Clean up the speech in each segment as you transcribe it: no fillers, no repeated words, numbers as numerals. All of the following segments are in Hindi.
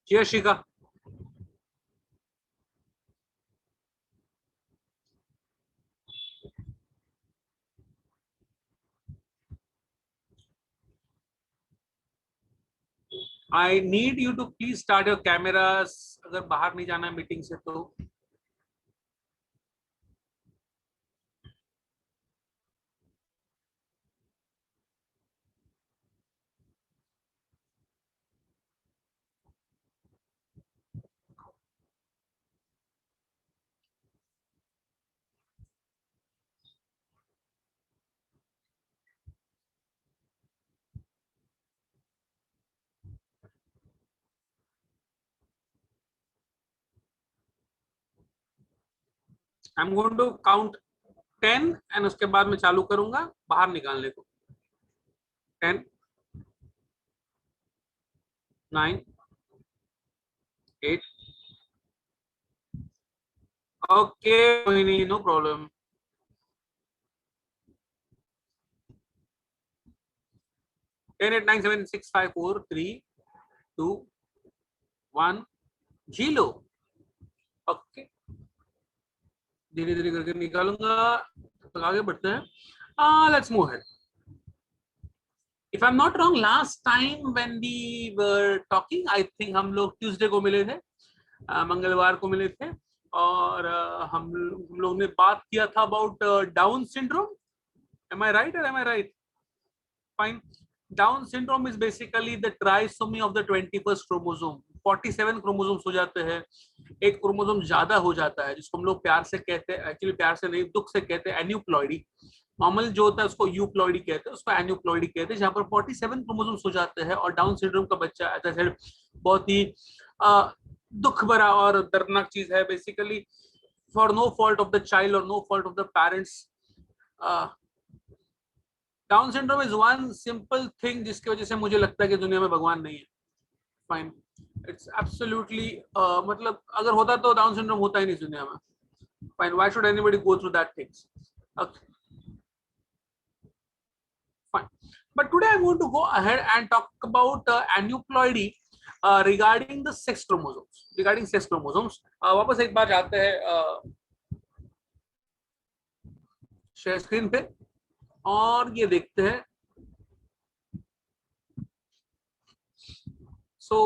Cheers, Shika. I need you to please start your cameras. अगर बाहर नहीं जाना है मीटिंग से तो I am going to count 10 and उसके बाद मैं चालू करूंगा बाहर निकालने को. 10, 9, 8. ओके, कोई नहीं, नो प्रॉब्लम. 10, 8, 9, 7, 6, 5, 4, 3, 2, 1. झीलो. ओके, धीरे धीरे करके निकालूंगा. तो आगे बढ़ते हैं. Let's move ahead. If I'm not wrong, last time when we were talking, I think हम लोग ट्यूसडे को मिले थे, मंगलवार को मिले थे, और हम लोग ने बात किया था about down syndrome. Am I right or am I right? Fine. Down syndrome is basically the trisomy of the 21st chromosome. 47 chromosomes हो जाते हैं. एक क्रोमोसोम ज्यादा हो जाता है जिसको हम लोग प्यार से कहते हैं, एक्चुअली प्यार से नहीं, दुख से कहते हैं, एन्यूप्लॉइडी. नॉर्मल जो होता है उसको यूप्लॉइडी कहते हैं, उसको एन्यूप्लॉइडी कहते हैं, जहां पर 47 क्रोमोसोम्स हो जाते हैं. और डाउन सिंड्रोम का बच्चा एज आई सेड बहुत ही दुख भरा और दर्दनाक चीज है. Basically for no fault of the child और no fault of the parents, Down syndrome is one simple thing जिसकी वजह से मुझे लगता है कि दुनिया में भगवान नहीं है. फाइन, इट्स एब्सोल्युटली, मतलब अगर होता तो डाउन सिंड्रोम होता ही नहीं दुनिया में. Fine, why should anybody go through that things? Okay, fine. But today I'm going to go ahead and talk about aneuploidy regarding the sex chromosomes. Regarding sex chromosomes, वापस एक बार जाते हैं शेयर स्क्रीन पे और ये देखते हैं. So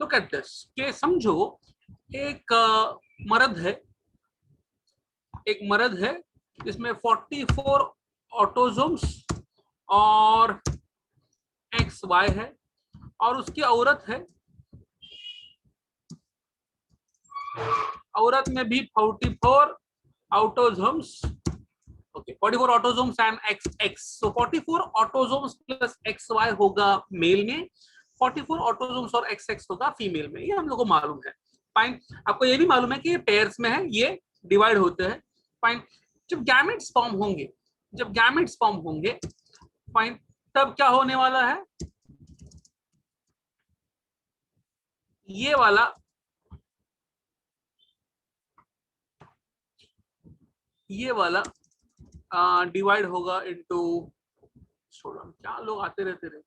look at this. कि समझो एक मर्द है जिसमें 44 ऑटोसोम्स और XY है, और उसकी औरत है, औरत में भी 44 autosomes. Okay, 44 autosomes and XX. So 44 autosomes plus XY होगा मेल में, 44 ऑटोसोम्स और XX होगा फीमेल में. ये हम लोग को मालूम है. फाइन, आपको ये भी मालूम है कि ये पेयर्स में है, ये डिवाइड होते हैं. फाइन, जब गैमेट्स फॉर्म होंगे, फाइन, तब क्या होने वाला है? ये वाला डिवाइड होगा इनटू, क्या लोग आते रहते रहे,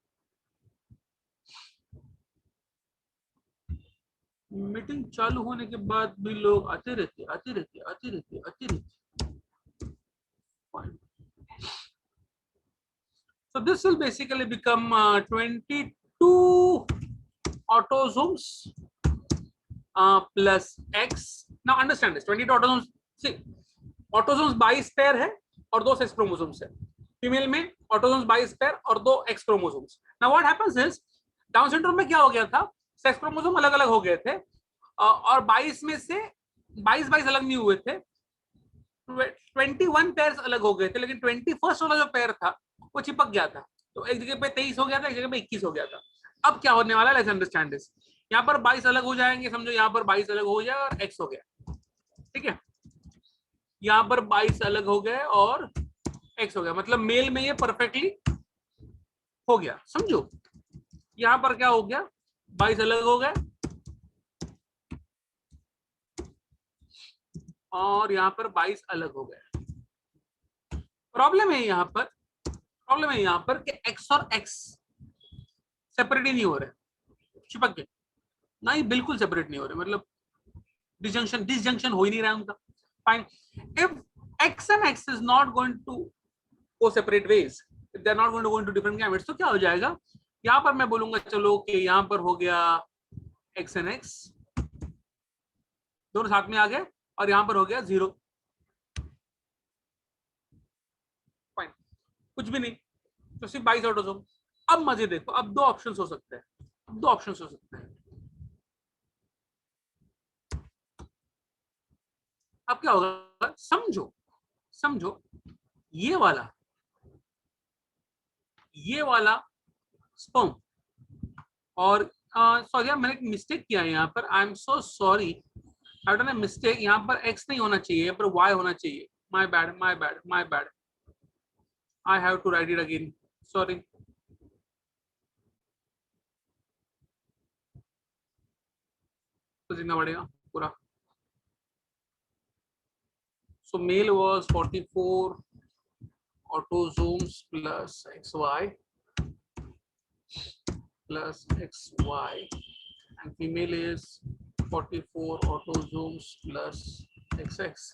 मीटिंग चालू होने के बाद भी लोग आते रहते. So this will basically become 22 autosomes plus X. Now understand this, 22 autosomes. See, autosomes 22 pair है और 2 सेक्स क्रोमोसोम्स है. फीमेल में ऑटोसोम्स 22 पेयर और 2 x chromosomes. Now what happens is, down syndrome में क्या हो गया था, सेक्स क्रोमोसोम अलग अलग हो गए थे, और 22 में से 22 अलग नहीं हुए थे, 21 पेयर्स अलग हो गए थे, लेकिन 21st वाला जो पेयर था वो चिपक गया था. तो एक जगह पे 23 हो गया था, एक जगह पे 21 हो गया था. अब क्या होने वाला है, लेट्स अंडरस्टैंड दिस. यहाँ पर 22 अलग हो जाएंगे, समझो यहाँ पर 22 अलग हो जाए और एक्स हो गया. ठीक है, यहाँ पर 22 अलग हो गए और एक्स हो गया, मतलब मेल में ये परफेक्टली हो गया. समझो यहाँ पर क्या हो गया, 22 अलग हो गए और यहाँ पर 22 अलग हो गए. प्रॉब्लम है यहाँ पर कि एक्स और एक्स सेपरेट ही नहीं हो रहे, चिपक गए. ना ही बिल्कुल सेपरेट नहीं हो रहे, मतलब डिसजंक्शन हो ही नहीं रहा है उनका. Fine. If x and x is not going to go separate ways, if they are not going to go into different gametes, तो क्या हो जाएगा, यहाँ पर मैं बोलूंगा चलो कि यहाँ पर हो गया x and x दोनों साथ में आ गए और यहाँ पर हो गया 0. फाइन. कुछ भी नहीं, तो सिर्फ 22 ऑटोसोम. अब मजे देखो, अब दो ऑप्शंस हो सकते हैं, अब दो ऑप्शंस हो सकते हैं. अब क्या होगा, समझो समझो, ये वाला स्पर्म और सॉरी मैंने एक मिस्टेक किया है यहाँ पर, आई am so sorry, I done a mistake. यहाँ पर x नहीं होना चाहिए, यहाँ पर y होना चाहिए. My bad my bad my bad, I have to write it again, sorry. तो जितना पड़ेगा पूरा. So male was 44 autosomes plus XY plus XY, and female is 44 autosomes plus XX.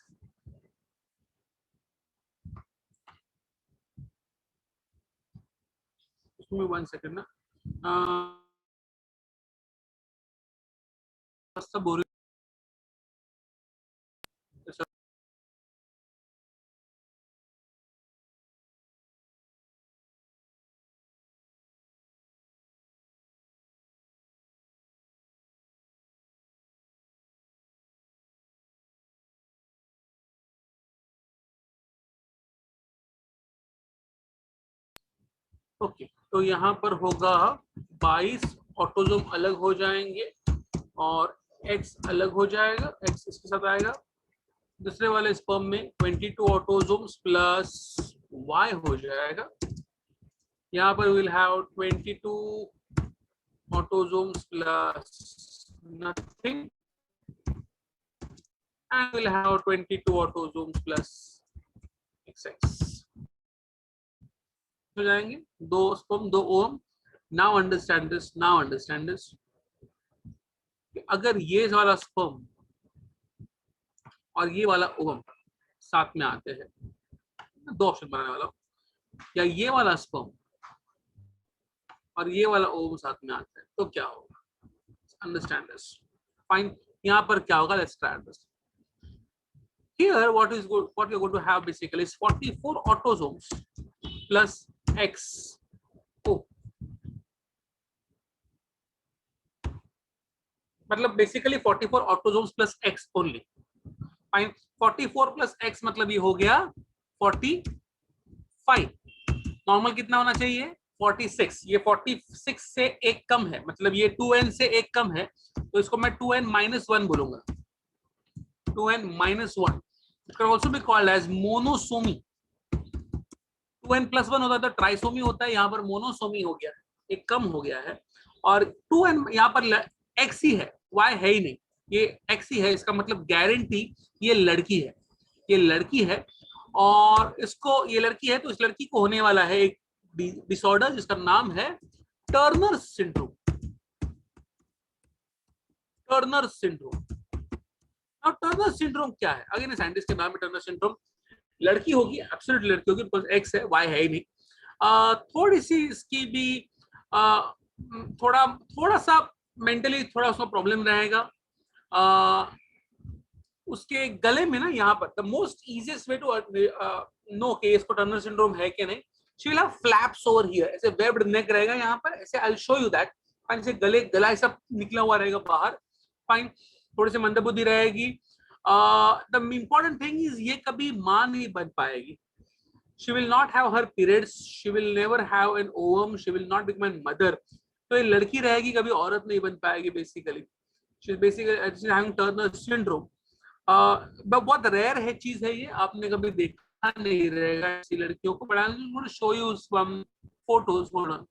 Give me 1 second ना. सब बोल ओके. तो यहाँ पर होगा 22 ऑटोजोम अलग हो जाएंगे और x अलग हो जाएगा, x इसके साथ आएगा. दूसरे वाले स्पर्म में 22 ऑटोजोम्स प्लस y हो जाएगा. यहाँ पर will have 22 autosomes plus nothing and we'll have 22 autosomes plus XX हो जाएंगे. दो स्पर्म दो ओम. नाउ अंडरस्टैंड दिस, अगर ये वाला स्पर्म और ये वाला ओम साथ में आते हैं, दो ऑप्शन बनाने वाला हूं, या ये वाला स्पर्म और ये वाला ओम साथ में आते हैं, तो क्या होगा, अंडरस्टैंड दिस. फाइन. यहाँ पर क्या होगा, let's try this. Here, what you're going to have basically is 44 autosomes plus X. Oh, मतलब basically 44 autosomes plus X only. Fine. 44 plus X मतलब ये हो गया 45. नॉर्मल कितना होना चाहिए, 46. ये 46 से एक कम है, मतलब ये 2n से एक कम है, तो इसको मैं 2n-1 बोलूंगा. 2n-1. It can also be called as monosomy. 2n+1 होता है तो ट्राइसोमी होता है, यहाँ पर मोनोसोमी हो गया है, एक कम हो गया है. और 2n यहाँ पर x ही है, y है ही नहीं, ये x ही है. इसका मतलब गारंटी ये लड़की है, ये लड़की है. और इसको, ये लड़की है तो इस लड़की को होने वाला है एक डिसऑर्डर जिसका नाम है टर्नर सिंड्रोम. Turner syndrome. अब टर्नर सिंड्रोम क्या है, अगेन साइंटिस्ट के नाम है टर्नर सिंड्रोम. लड़की होगी, एब्सोल्युटली लड़की होगी, बिकॉज एक्स है, वाई है ही नहीं. थोड़ी सी इसकी भी थोड़ा सा मेंटली थोड़ा उसका प्रॉब्लम रहेगा. उसके गले में ना, यहाँ पर the most easiest way to know कि इसको टर्नर सिंड्रोम है कि नहीं, she will have flaps over here, ऐसे वेब्ड नेक रहेगा यहाँ पर, ऐसे I will show you that. Fine. से गला ऐसा निकला हुआ रहेगा बाहर. फाइन. थोड़ी सी मंदबुद्धि रहेगी. द इम्पोर्टेंट थिंग इज ये कभी मां नहीं बन पाएगी. she will not have her periods, she will never have an ovum, she will not become a mother. तो ये लड़की रहेगी, कभी औरत नहीं बन पाएगी basically. she is basically having Turner syndrome. बहुत रेयर है चीज है ये, आपने कभी देखा नहीं रहेगा ऐसी लड़कियों को. But I will show you some photos. Hold on,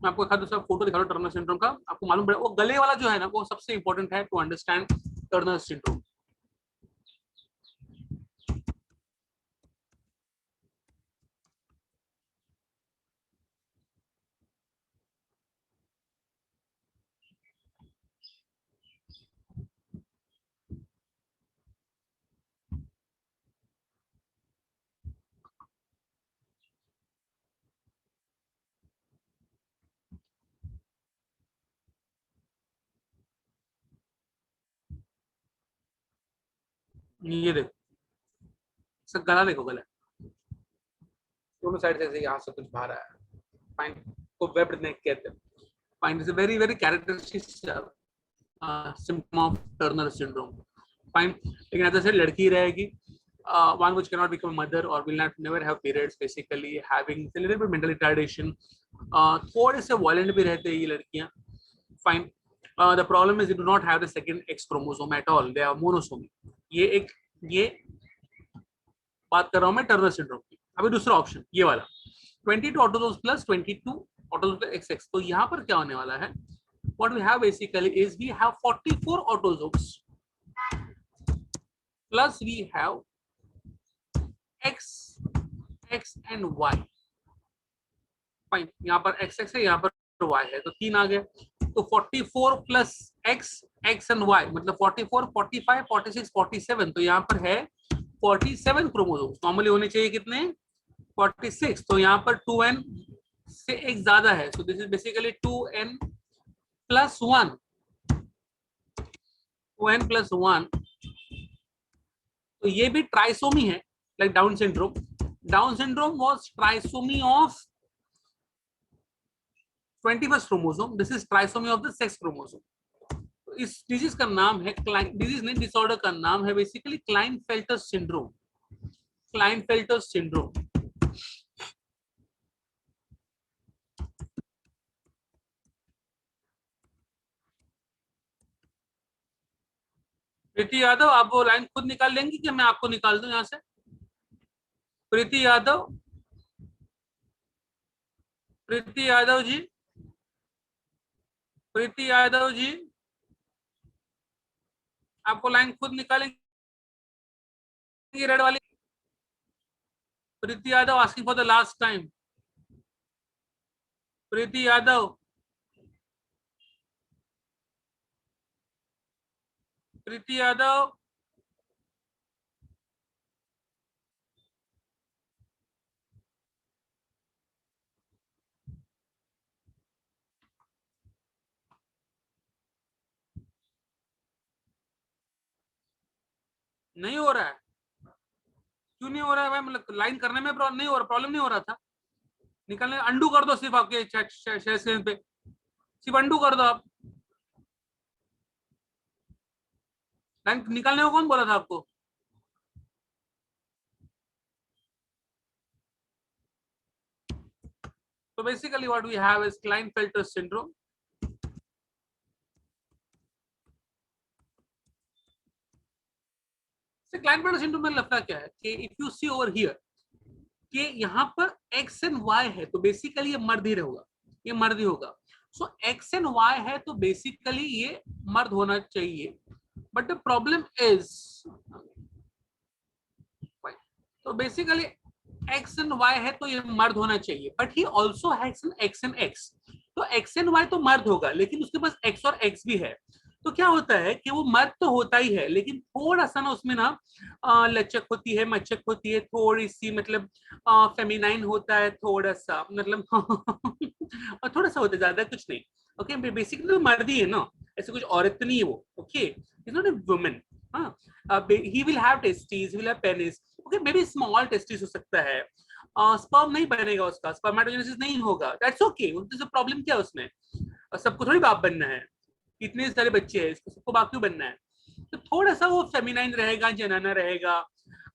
मैं आपको एक दूसरा फोटो दिखा रहा हूँ टर्नर सिंड्रोम का, आपको मालूम पड़ेगा. वो गले वाला जो है ना, वो सबसे इंपॉर्टेंट है टू अंडरस्टैंड टर्नर सिंड्रोम. ये देखो, इसका गला देखो, गला दोनों साइड से यहाँ से कुछ बाहर आया, फाइन, को वेब्ड नेक कहते हैं। Fine, is a very very characteristic symptom of Turner syndrome. Fine, लेकिन ऐसा से लड़की रहेगी, one which cannot become a mother or will not never have periods, basically having a little bit mental retardation, थोड़े से violent भी रहते हैं ये लड़कियां। Fine, the problem is they do not have the second X chromosome at all, they are monosomy। ये बात कर रहा हूं मैं टर्नर सिंड्रोम की। अभी दूसरा ऑप्शन ये वाला 22 ऑटोसोम्स प्लस 22 ऑटोसोम्स XX। तो यहाँ पर क्या होने वाला है, what we have basically is we have 44 autosomes plus we have X, X and Y। Fine, यहाँ पर XX है, यहाँ पर Y है, तो 3 आ गया। तो 44 plus X, X and Y मतलब 44, 45, 46, 47। तो यहाँ पर है 47 क्रोमोसोम्स। नॉर्मली होने चाहिए कितने, 46। तो यहाँ पर 2n से एक ज्यादा है, so this is basically 2n plus 1, 2n plus 1। तो ये भी ट्राइसोमी है, like Down syndrome। Down syndrome was trisomy of 21st chromosome. This is trisomy of the sex chromosome। इस डिजीज का नाम है डिजीज नहीं, डिसऑर्डर का नाम है basically Klinefelter syndrome. Klinefelter syndrome. Preeti Yadav, आप वो लाइन खुद निकाल लेंगी कि मैं आपको निकाल दूं यहां से? प्रीति यादव, प्रीति यादव जी, प्रीति यादव जी, आपको लाइन खुद निकालेंगी रेड वाली? Preeti Yadav asking for the last time. Preeti Yadav, Preeti Yadav, नहीं हो रहा है? क्यों नहीं हो रहा है भाई? मतलब लाइन करने में प्रॉब्लम नहीं हो रहा, प्रॉब्लम नहीं हो रहा था निकलने? अंडू कर दो सिर्फ आपके शेयर स्क्रीन पे, सिर्फ अंडू कर दो आप। लाइन निकालने को कौन बोला था आपको? So basically what we have is Klinefelter syndrome। Klinefelter syndrome में लगता क्या है कि if you see over here कि यहाँ पर X and Y है तो बेसिकली ये मर्द ही होगा, ये मर्द ही होगा। सो X and Y है तो बेसिकली ये मर्द होना चाहिए, बट द प्रॉब्लम इज, तो बेसिकली X and Y है तो ये मर्द होना चाहिए, but he also has an X and X। तो X and Y तो मर्द होगा, लेकिन उसके पास X और X भी है। तो क्या होता है कि वो मर्द तो होता ही है, लेकिन थोड़ा सा ना उसमें ना लचक होती है, मचक होती है, थोड़ी सी मतलब फेमिनाइन होता है थोड़ा सा, मतलब और थोड़ा सा होता है, ज्यादा कुछ नहीं। ओके, बेसिकली तो मर्द ही है ना, ऐसे कुछ औरत नहीं है वो। Okay, is not a woman. He will have testis, will have penis. Okay, may be small testis हो सकता है, स्पर्म नहीं बनेगा उसका, स्पर्मेटोजेनेसिस नहीं होगा, दैट्स ओके। प्रॉब्लम क्या है उसमें? सबको थोड़ी बाप बनना है, इतने सारे बच्चे हैं, इसको सबको बाप क्यों बनना है? तो थोड़ा सा वो फेमिनाइन रहेगा, जनाना रहेगा।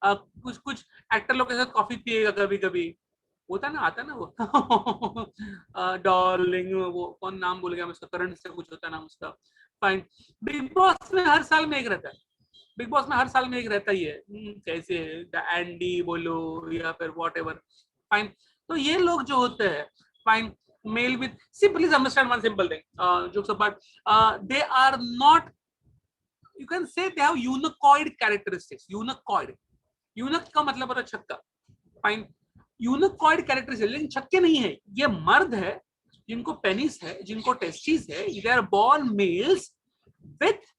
कुछ कुछ एक्टर लोग के साथ कॉफी पिएगा कभी कभी, होता ना, आता ना वो डार्लिंग, वो कौन नाम बोल गया मैं उसका, करंट से कुछ होता नाम उसका। फाइन, बिग बॉस में हर साल में एक रहता है, बिग बॉस में हर साल में एक रहता ही है। कैसे एंडी बोलो या फिर वॉट एवर। फाइन, तो ये लोग जो होते हैं, fine, male with, see please understand one simple thing, jokes apart, they are not, you can say they have eunuchoid characteristics। eunuch का मतलब होता है छक्का। फाइन, यूनिकॉइड कैरेक्टरिस्टिक्स, लेकिन छक्के नहीं है, ये मर्द है जिनको पेनिस है, जिनको टेस्टिस है, they are born males with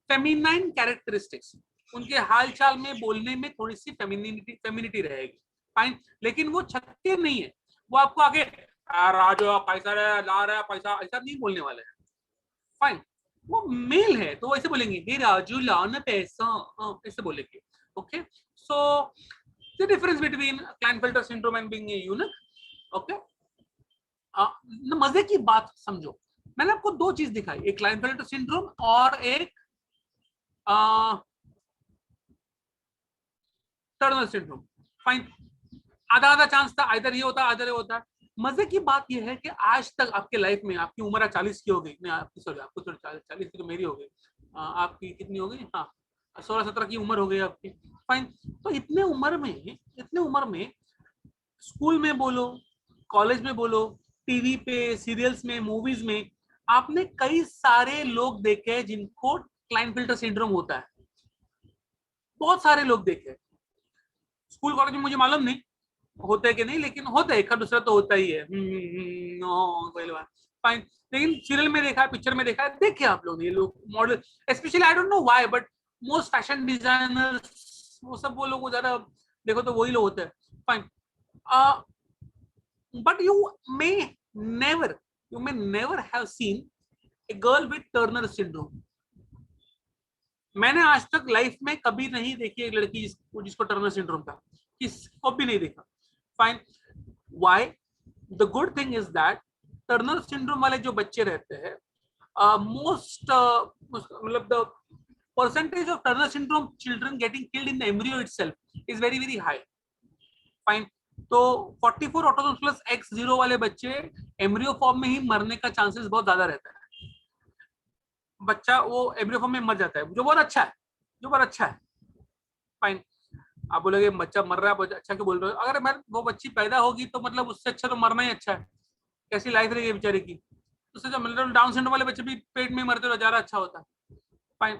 feminine characteristics. उनके हालचाल में, बोलने में थोड़ी सी फेमिनिटी रहेगी। फाइन, लेकिन वो छक्के नहीं है, वो आपको आगे राजो पैसा ला रहा है पैसा, ऐसा नहीं बोलने वाले हैं। फाइन, वो मेल है तो ऐसे बोलेंगे हे राजू लाना पैसा, ऐसे बोलेंगे. Okay, so the difference between Klinefelter syndrome and being a unique. Okay, मजे की बात समझो, मैंने आपको दो चीज दिखाई, एक क्लाइनफेल्टर सिंड्रोम और एक टर्नर सिंड्रोम. फाइन, आधा आधा चांस था, इधर ये होता इधर ये होता. मजे की बात ये है कि आज तक आपके लाइफ में, आपकी उम्र 40 की हो गई, नहीं आपकी, सॉरी आपको तो 40 की तो मेरी हो गई, आपकी कितनी हो गई, हाँ 16-17 की उम्र हो गई आपकी. फाइन, तो इतने उम्र में स्कूल में बोलो, कॉलेज में बोलो, टीवी पे, सीरियल्स में, मूवीज में आपने कई सारे लोग देखे हैं जिनको क्लाइनफिल्टर सिंड्रोम होता है. बहुत सारे लोग देखे हैं. स्कूल कॉलेज में मुझे मालूम नहीं होता है कि नहीं, लेकिन होता है, एक दूसरा तो होता ही है. फाइन, लेकिन सीरियल में देखा है, पिक्चर में देखा है, देखे आप लोग ये लोग model, specially I don't know why, but most fashion designers वो सब, वो लोग ज्यादा देखो तो वही लोग होते हैं. Fine, but you may never have seen a girl with Turner syndrome. मैंने आज तक लाइफ में कभी नहीं देखी एक लड़की जिसको टर्नर सिंड्रोम था, किसको भी नहीं देखा. Fine, why? The good thing is that Turner syndrome वाले जो बच्चे रहते हैं, मोस्ट मतलब the percentage of Turner syndrome children getting killed in the embryo itself is very very high. Fine, तो 44 ऑटोसोम्स प्लस X0 वाले बच्चे एम्ब्रियो फॉर्म में ही मरने का चांसेस बहुत ज्यादा रहता है. बच्चा वो एम्ब्रियो फॉर्म में मर जाता है, जो बहुत अच्छा है. फाइन, आप बोलोगे बच्चा मर रहा है, अच्छा क्यों बोल रहे हो? अगर मैं वो बच्ची पैदा होगी तो मतलब उससे अच्छा तो मरना ही अच्छा है. कैसी लाइफ रहेगी बेचारे की, उससे जो मतलब डाउन सिंड्रोम वाले बच्चे भी पेट में मरते तो ज्यादा अच्छा होता. फाइन,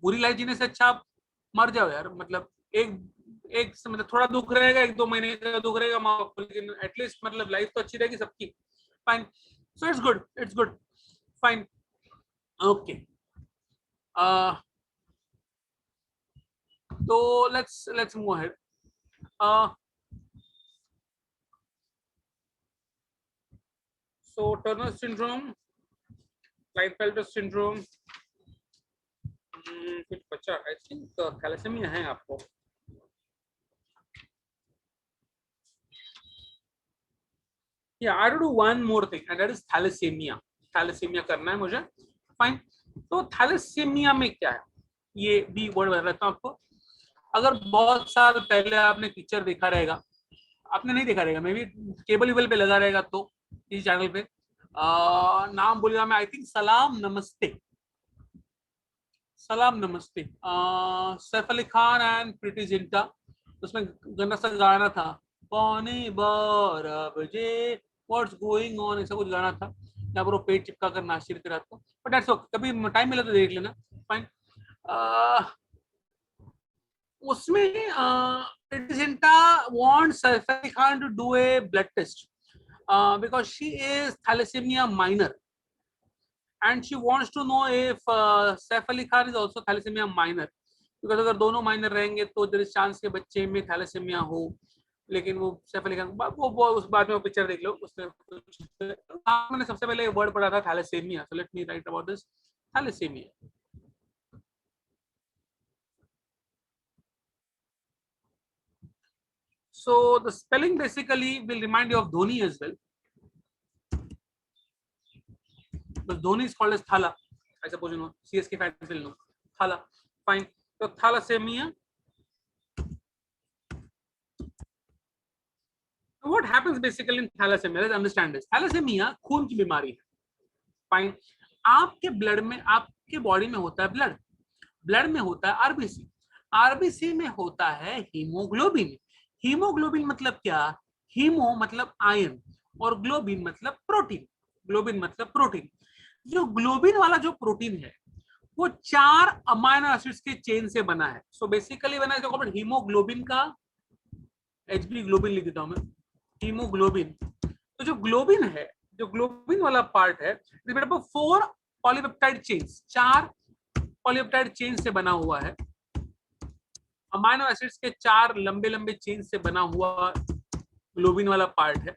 बुरी लाइफ जीने से अच्छा आप मर जाओ यार. मतलब एक मतलब थोड़ा दुख रहेगा, 1-2 महीने का दुख रहेगा माँ बाप को, लेकिन एटलीस्ट मतलब लाइफ तो अच्छी रहेगी सबकी. Fine, so it's good. Fine, okay, तो let's move ahead. So Turner syndrome, Klinefelter syndrome, कुछ बच्चा आई थिंक थैलेसेमिया है आपको. Yeah, I have to do one more thing, and that is thalassemia. Thalassemia करना है मुझे. Fine. तो thalassemia में क्या है, ये भी वर्ड बता देता हूँ आपको. अगर बहुत साल पहले आपने पिक्चर देखा रहेगा, आपने नहीं देखा रहेगा, मे बी केबल पे लगा रहेगा, तो इस चैनल पे नाम बोलिएगा मैं, आई थिंक सलाम नमस्ते. सैफ अली खान एंड प्रीति जिंटा, उसमें गंदा सा गाना था, पौने 12 बजे व्हाट्स गोइंग ऑन, ऐसा कुछ गाना था, जहाँ पर वो पेट चिपका कर नाचती रहती रात को. बट दैट्स ओके, कभी टाइम मिला तो देख लेना. फाइन, उसमें Preeti Zinta wants Saif Ali Khan to do a blood test because she is thalassemia minor, and she wants to know if Saif Ali Khan is also thalassemia minor, because अगर दोनों माइनर रहेंगे तो देयर इज चांस के बच्चे में थैलेसेमिया हो. लेकिन वो सैफ अली खान वो उस बाद में वो पिक्चर देख लो, उसमें मैंने सबसे पहले वर्ड पढ़ा था thalassaemia. So let me write about this thalassaemia. So the spelling basically will remind you of Dhoni as well. But Dhoni is called as Thala. I suppose you know. CSK fans will know. Thala. Fine. So thalassemia. What happens basically in thalassemia? Let's understand this. Thalassemia खून की बीमारी है. Fine. आपके ब्लड में, आपके बॉडी में होता है ब्लड में होता है आरबीसी में होता है हीमोग्लोबिन. हीमोग्लोबिन मतलब क्या? हीमो मतलब आयरन और ग्लोबिन मतलब प्रोटीन. जो ग्लोबिन वाला जो प्रोटीन है वो 4 अमाइनो एसिड्स के चेन से बना है. सो बेसिकली बना है हीमोग्लोबिन का, एचबी ग्लोबिन लिख देता हूं मैं, हीमोग्लोबिन. तो जो ग्लोबिन है, जो ग्लोबिन वाला पार्ट है, it is made up of 4 polypeptide chains, 4 polypeptide chain से बना हुआ है. अमाइनो एसिड्स के 4 लंबे लंबे चेन से बना हुआ ग्लोबिन वाला पार्ट है.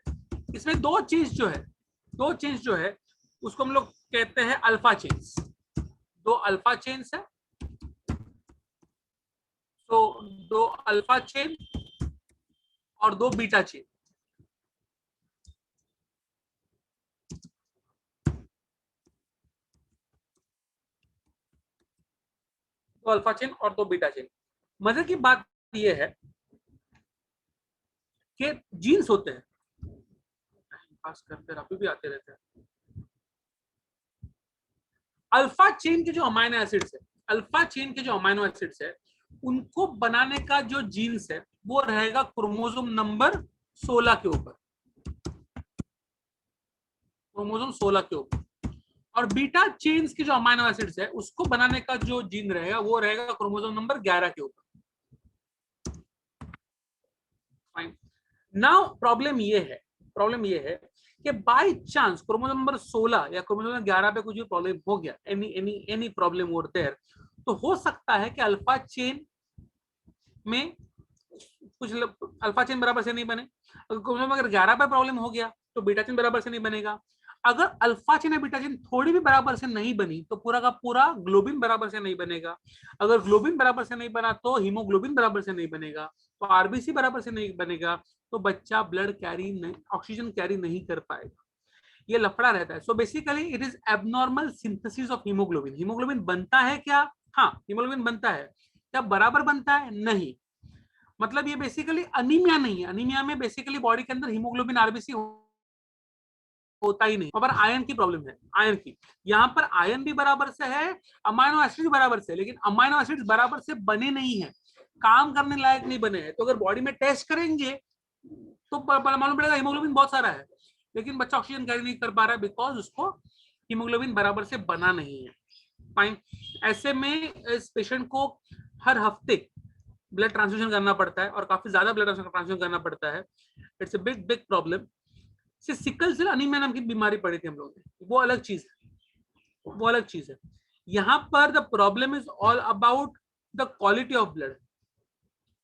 इसमें दो चेन्स जो है उसको हम लोग कहते हैं अल्फा चेन्स. दो अल्फा चेन्स है, तो दो अल्फा चेन और दो बीटा चेन। दो अल्फा चेन और दो बीटा चेन। मजे की बात यह है कि जीन्स होते हैं, पास करते अभी भी आते रहते हैं। अल्फा चेन के जो अमाइनो एसिड्स है, अल्फा चेन के जो अमाइनो एसिड्स है, उनको बनाने का जो जीन्स है वो रहेगा क्रोमोसोम नंबर 16 के ऊपर, क्रोमोसोम 16 के ऊपर। और बीटा चेन्स के जो अमाइनो एसिड्स है उसको बनाने का जो जीन रहेगा वो रहेगा क्रोमोसोम नंबर 11 के ऊपर। नाउ प्रॉब्लम ये है कि बाय चांस क्रोमोसोम नंबर 16 या क्रोमोसोम नंबर 11 पे कुछ भी प्रॉब्लम हो गया, एनी प्रॉब्लम ओवर देयर, तो हो सकता है कि अल्फा चेन में कुछ अल्फा चेन बराबर से नहीं बने। अगर 11 पे प्रॉब्लम हो गया तो बीटा चेन बराबर से नहीं बनेगा। अगर अल्फा चेन या बीटा चेन थोड़ी भी बराबर से नहीं बनी तो पूरा का पूरा ग्लोबिन बराबर से नहीं बनेगा। अगर ग्लोबिन बराबर से नहीं बना तो हीमोग्लोबिन बराबर से नहीं बनेगा, तो आरबीसी बराबर से नहीं बनेगा, तो बच्चा ब्लड कैरी नहीं, ऑक्सीजन कैरी नहीं कर पाएगा। ये लफड़ा रहता है। So basically it is abnormal synthesis of haemoglobin. Haemoglobin बनता है क्या? हाँ, हीमोग्लोबिन बनता है। क्या बराबर बनता है? नहीं। मतलब ये बेसिकली अनीमिया नहीं है। अनीमिया में बेसिकली बॉडी के अंदर हीमोग्लोबिन आरबीसी होता ही नहीं। पर आयरन की प्रॉब्लम है, आयरन की। यहाँ पर आयरन भी बराबर से है, अमाइनो एसिड भी बराबर से, लेकिन अमाइनो एसिड बराबर से बने नहीं है, काम करने लायक नहीं बने हैं। तो अगर बॉडी में टेस्ट करेंगे तो मालूम पड़ेगा हीमोग्लोबिन बहुत सारा है, लेकिन बच्चा ऑक्सीजन कैरी नहीं कर पा रहा है बिकॉज उसको हीमोग्लोबिन बराबर से बना नहीं है। फाइन। ऐसे में इस पेशेंट को हर हफ्ते ब्लड ट्रांसफ्यूजन करना पड़ता है और काफी ज्यादा ब्लड ट्रांसफ्यूजन करना पड़ता है। It's a big big problem. Sickle cell anaemia नाम की बीमारी पड़ी थी हम लोगों ने, वो अलग चीज है, वो अलग चीज है। यहाँ पर the problem is all about the quality of blood.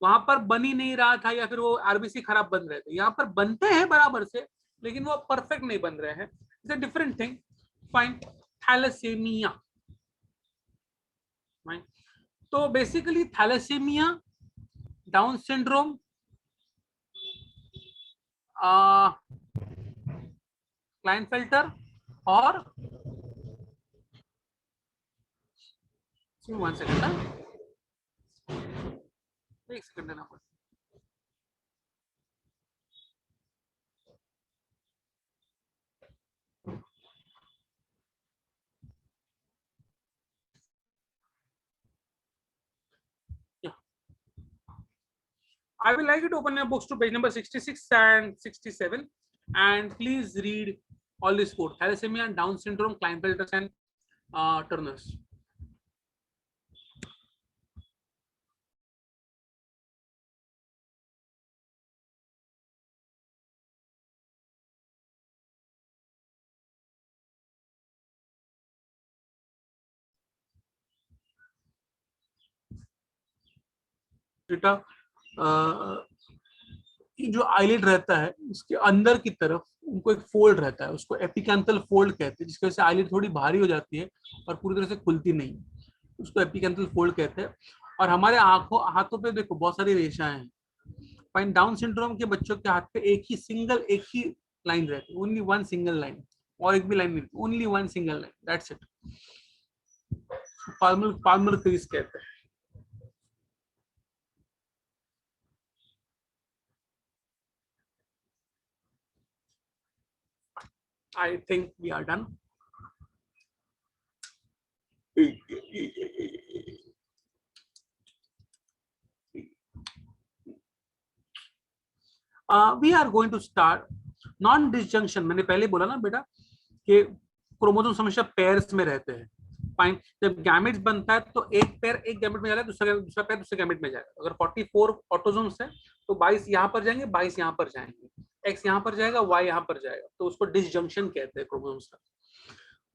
वहां पर बन ही नहीं रहा था या फिर वो आरबीसी खराब बन रहे थे। यहाँ पर बनते हैं बराबर से लेकिन वो परफेक्ट नहीं बन रहे हैं। It's a different thing. Fine. Thalassemia. तो basically thalassemia, Down syndrome, Klinefelter और 1 सेकंड, एक सेकंड देना पड़ेगा। I will like you to open your books to page number 66 and 67 and please read all this code: thalassemia, Down syndrome, Klinefelter and Turner's. बेटा जो आईलिड रहता है इसके अंदर की तरफ उनको एक फोल्ड रहता है, उसको एपिकैंथल फोल्ड कहते हैं, जिसकी वजह से आईलिड थोड़ी भारी हो जाती है और पूरी तरह से खुलती नहीं, उसको एपिकैंथल फोल्ड कहते हैं। और हमारे आंखों हाथों पे देखो बहुत सारी रेशाएं हैं। फाइन। डाउन सिंड्रोम के बच्चों के हाथ पे एक ही लाइन रहती है, ओनली वन सिंगल लाइन, और एक भी लाइन नहीं, only one single line, that's it. Palmer crease कहते हैं। I think we are done. We are going to start non disjunction. मैंने पहले बोला ना बेटा कि क्रोमोसोम हमेशा पेयर्स में रहते हैं। फाइन। जब गैमेट्स बनता है तो एक पैर एक गैमेट में जाएगा, दूसरा पैर दूसरे गैमेट में जाएगा। अगर 44 ऑटोसोम्स है तो 22 यहाँ पर जाएंगे, 22 यहाँ पर जाएंगे, एक्स यहाँ पर जाएगा, वाई यहाँ पर जाएगा, तो उसको डिसजंक्शन कहते हैं क्रोमोसोम्स का।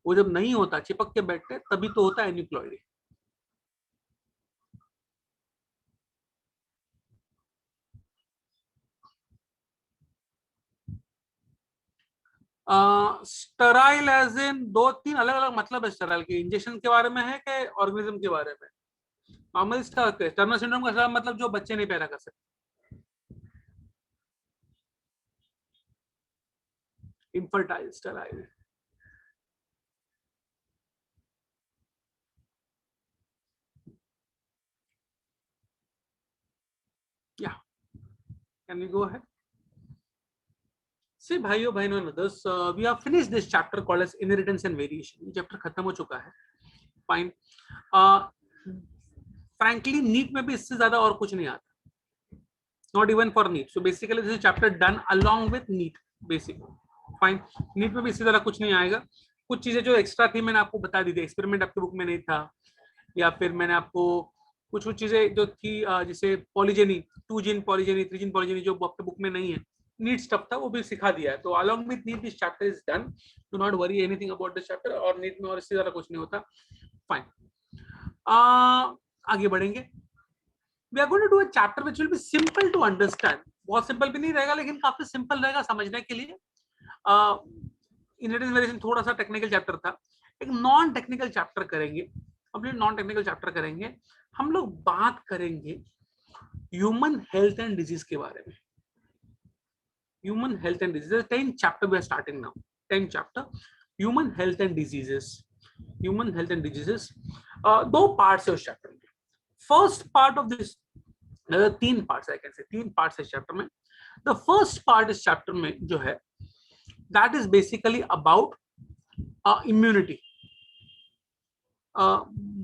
वो जब नहीं होता, चिपक के बैठते, तभी तो होता है एन्यूक्लॉइडी। स्टराइल एज इन दो तीन अलग अलग मतलब है स्टराइल के, इंजेक्शन के बारे में है कि ऑर्गेनिज्म के बारे में? नॉर्मल इसका टर्नर सिंड्रोम का मतलब जो बच्चे नहीं पैदा कर सकते, इनफर्टाइल स्टराइल। या can we go ahead? See भाइयों बहनों and others, we have finished this chapter called as inheritance and variation. ये चैप्टर खत्म हो चुका है. Fine. Frankly, नीट में भी इससे ज्यादा और कुछ नहीं आता. Not even for NEET. So basically, this is chapter done along with NEET. Basically, fine. NEET में भी इससे ज्यादा कुछ नहीं आएगा. कुछ चीजें जो एक्स्ट्रा थी मैंने आपको बता दी थी. एक्सपेरिमेंट आपके बुक में नहीं था, या फिर मैंने आपको कुछ कुछ चीजें जो थी जैसे पॉलीजेनी, 2 जीन पॉलीजेनी, 3 जीन पॉलीजेनी जो आपके बुक में नहीं है, नीट स्टफ था, वो भी सिखा दिया है. तो along with NEET this chapter is done. Do not worry anything about this chapter. और नीट में और इससे ज्यादा कुछ नहीं होता. फाइन. आगे बढ़ेंगे. We are going to do a chapter which will be simple to understand. बहुत सिंपल भी नहीं रहेगा, लेकिन काफी सिंपल रहेगा समझने के लिए. इनहेरिटेंस वेरिएशन थोड़ा सा टेक्निकल चैप्टर था. एक नॉन टेक्निकल चैप्टर करेंगे. कंप्लीट नॉन टेक्निकल चैप्टर करेंगे. हम लोग बात करेंगे ह्यूमन हेल्थ एंड डिजीज के बारे में. Human health and diseases 10 chapter we are starting now. 10 chapter human health and diseases. Human health and diseases दो पार्ट्स है उस चैप्टर में. First part of this 3 parts I can say 3 parts है चैप्टर में. द फर्स्ट पार्ट इस चैप्टर में जो है that is basically about immunity.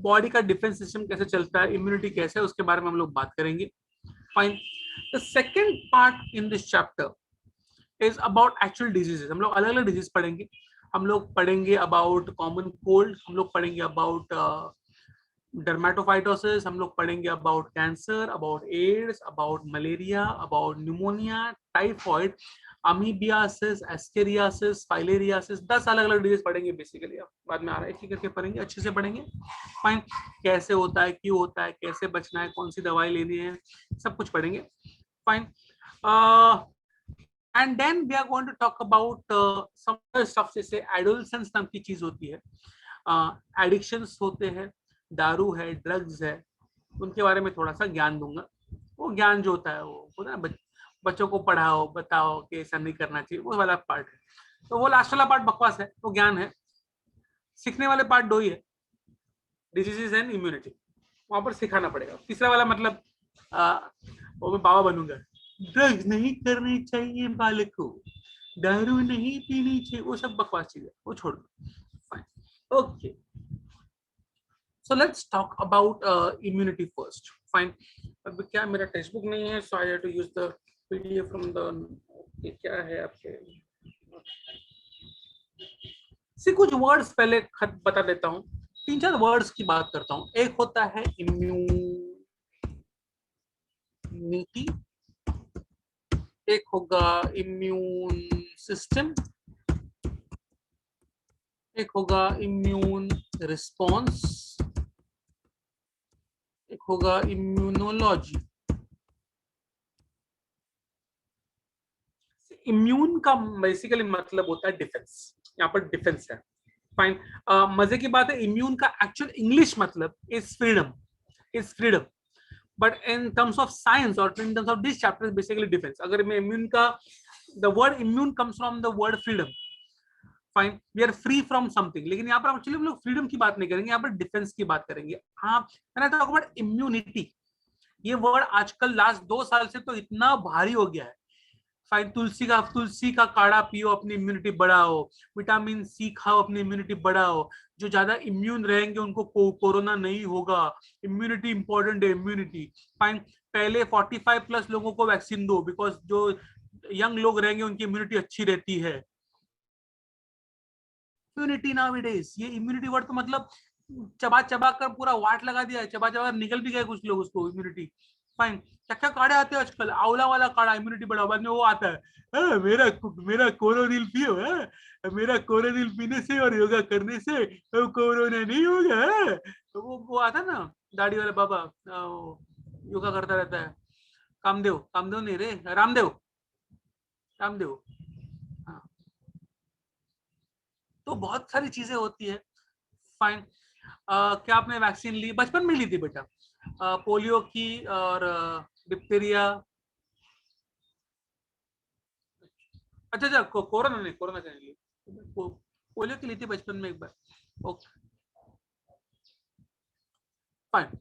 Body का डिफेंस सिस्टम कैसे चलता है, इम्यूनिटी कैसे है, उसके बारे में हम लोग बात करेंगे. Fine. The second part in this chapter is about actual diseases. हम लोग अलग अलग डिजीज पढ़ेंगे. हम लोग पढ़ेंगे अबाउट कॉमन कोल्ड, हम लोग पढ़ेंगे अबाउट डर्मेटोफाइटोसिस, हम लोग पढ़ेंगे about cancer, about AIDS, about malaria, about pneumonia, typhoid, amoebiasis, ascariasis, filariasis. 10 अलग अलग डिजीज पढ़ेंगे बेसिकली. बाद में आ रहा है एक करके पढ़ेंगे, अच्छे से पढ़ेंगे. फाइन. कैसे होता है, क्यों होता है, कैसे बचना है, कौन सी दवाई लेनी है, सब कुछ पढ़ेंगे. Fine. And then we are going to talk about some stuff. जैसे एडोलसेंस नाम की चीज होती है, एडिक्शंस होते हैं, दारू है, ड्रग्स है, उनके बारे में थोड़ा सा ज्ञान दूंगा. वो ज्ञान जो होता है वो होता है बच्चों को पढ़ाओ, बताओ कि ऐसा नहीं करना चाहिए, वो वाला पार्ट है. तो वो लास्ट वाला पार्ट बकवास है, वो ज्ञान है. सीखने वाले पार्ट 2 ही है, डिजीजेस एंड इम्यूनिटी. वहां पर सिखाना पड़ेगा. तीसरा वाला मतलब वो मैं बाबा बनूंगा. ड्रग्स नहीं करनी चाहिए बालक को, दारू नहीं पीनी चाहिए, वो सब बकवास चीज है, वो छोड़ दो. Okay. So let's talk about immunity first. Fine. अब क्या मेरा टेक्स्ट बुक नहीं है, so I have to use the PDF from the. ये क्या है आपके? से कुछ वर्ड्स पहले खत बता देता हूँ. 3-4 वर्ड्स की बात करता हूँ. एक होता है इम्यूनिटी, एक होगा इम्यून सिस्टम, एक होगा इम्यून रिस्पॉन्स, एक होगा इम्यूनोलॉजी. इम्यून का बेसिकली मतलब होता है डिफेंस. यहाँ पर डिफेंस है. फाइन. मजे की बात है, इम्यून का एक्चुअल इंग्लिश मतलब is freedom. Is freedom. But in terms of science और in terms of this chapter basically defence. अगर मैं इम्यून का the word immune comes from the word freedom. Fine. We are free from something. लेकिन यहाँ पर एक्चुअली हम लोग फ्रीडम की बात नहीं करेंगे, यहाँ पर डिफेंस की बात करेंगे. हाँ, टॉक अबाउट इम्यूनिटी. ये वर्ड आजकल लास्ट 2 साल से तो इतना भारी हो गया है. फाइन. तुलसी का काढ़ा पियो, अपनी इम्यूनिटी बढ़ाओ. विटामिन सी खाओ, अपनी इम्यूनिटी बढ़ाओ. जो ज्यादा इम्यून रहेंगे उनको कोरोना नहीं होगा. इम्यूनिटी इंपॉर्टेंट है, इम्यूनिटी. फाइन. पहले 45 प्लस लोगों को वैक्सीन दो, बिकॉज जो यंग लोग रहेंगे उनकी इम्यूनिटी अच्छी रहती है. इम्यूनिटी नाउअडेज, ये इम्यूनिटी वर्ड तो मतलब चबा चबा कर पूरा वाट लगा दिया है. चबा चबा निकल भी गए कुछ लोग उसको इम्यूनिटी. फाइन. क्या क्या काढ़े आते हैं आजकल. आंवला वाला काढ़ा इम्यूनिटी बढ़ाओ, बाद में वो आता है मेरा कोरोनिल पियो है, मेरा कोरोनिल पीने से और योगा करने से कोरोना नहीं होगा. तो वो आता ना दाढ़ी वाला बाबा, योगा करता रहता है. कामदेव नहीं रे, रामदेव. तो बहुत सारी चीजें होती है। फाइन। क्या आपने वैक्सीन ली? बचपन में ली थी बेटा, पोलियो की और डिप्थीरिया। अच्छा अच्छा, कोरोना नहीं, कोरोना का नहीं ली, पोलियो की ली थी बचपन में एक बार। Okay fine.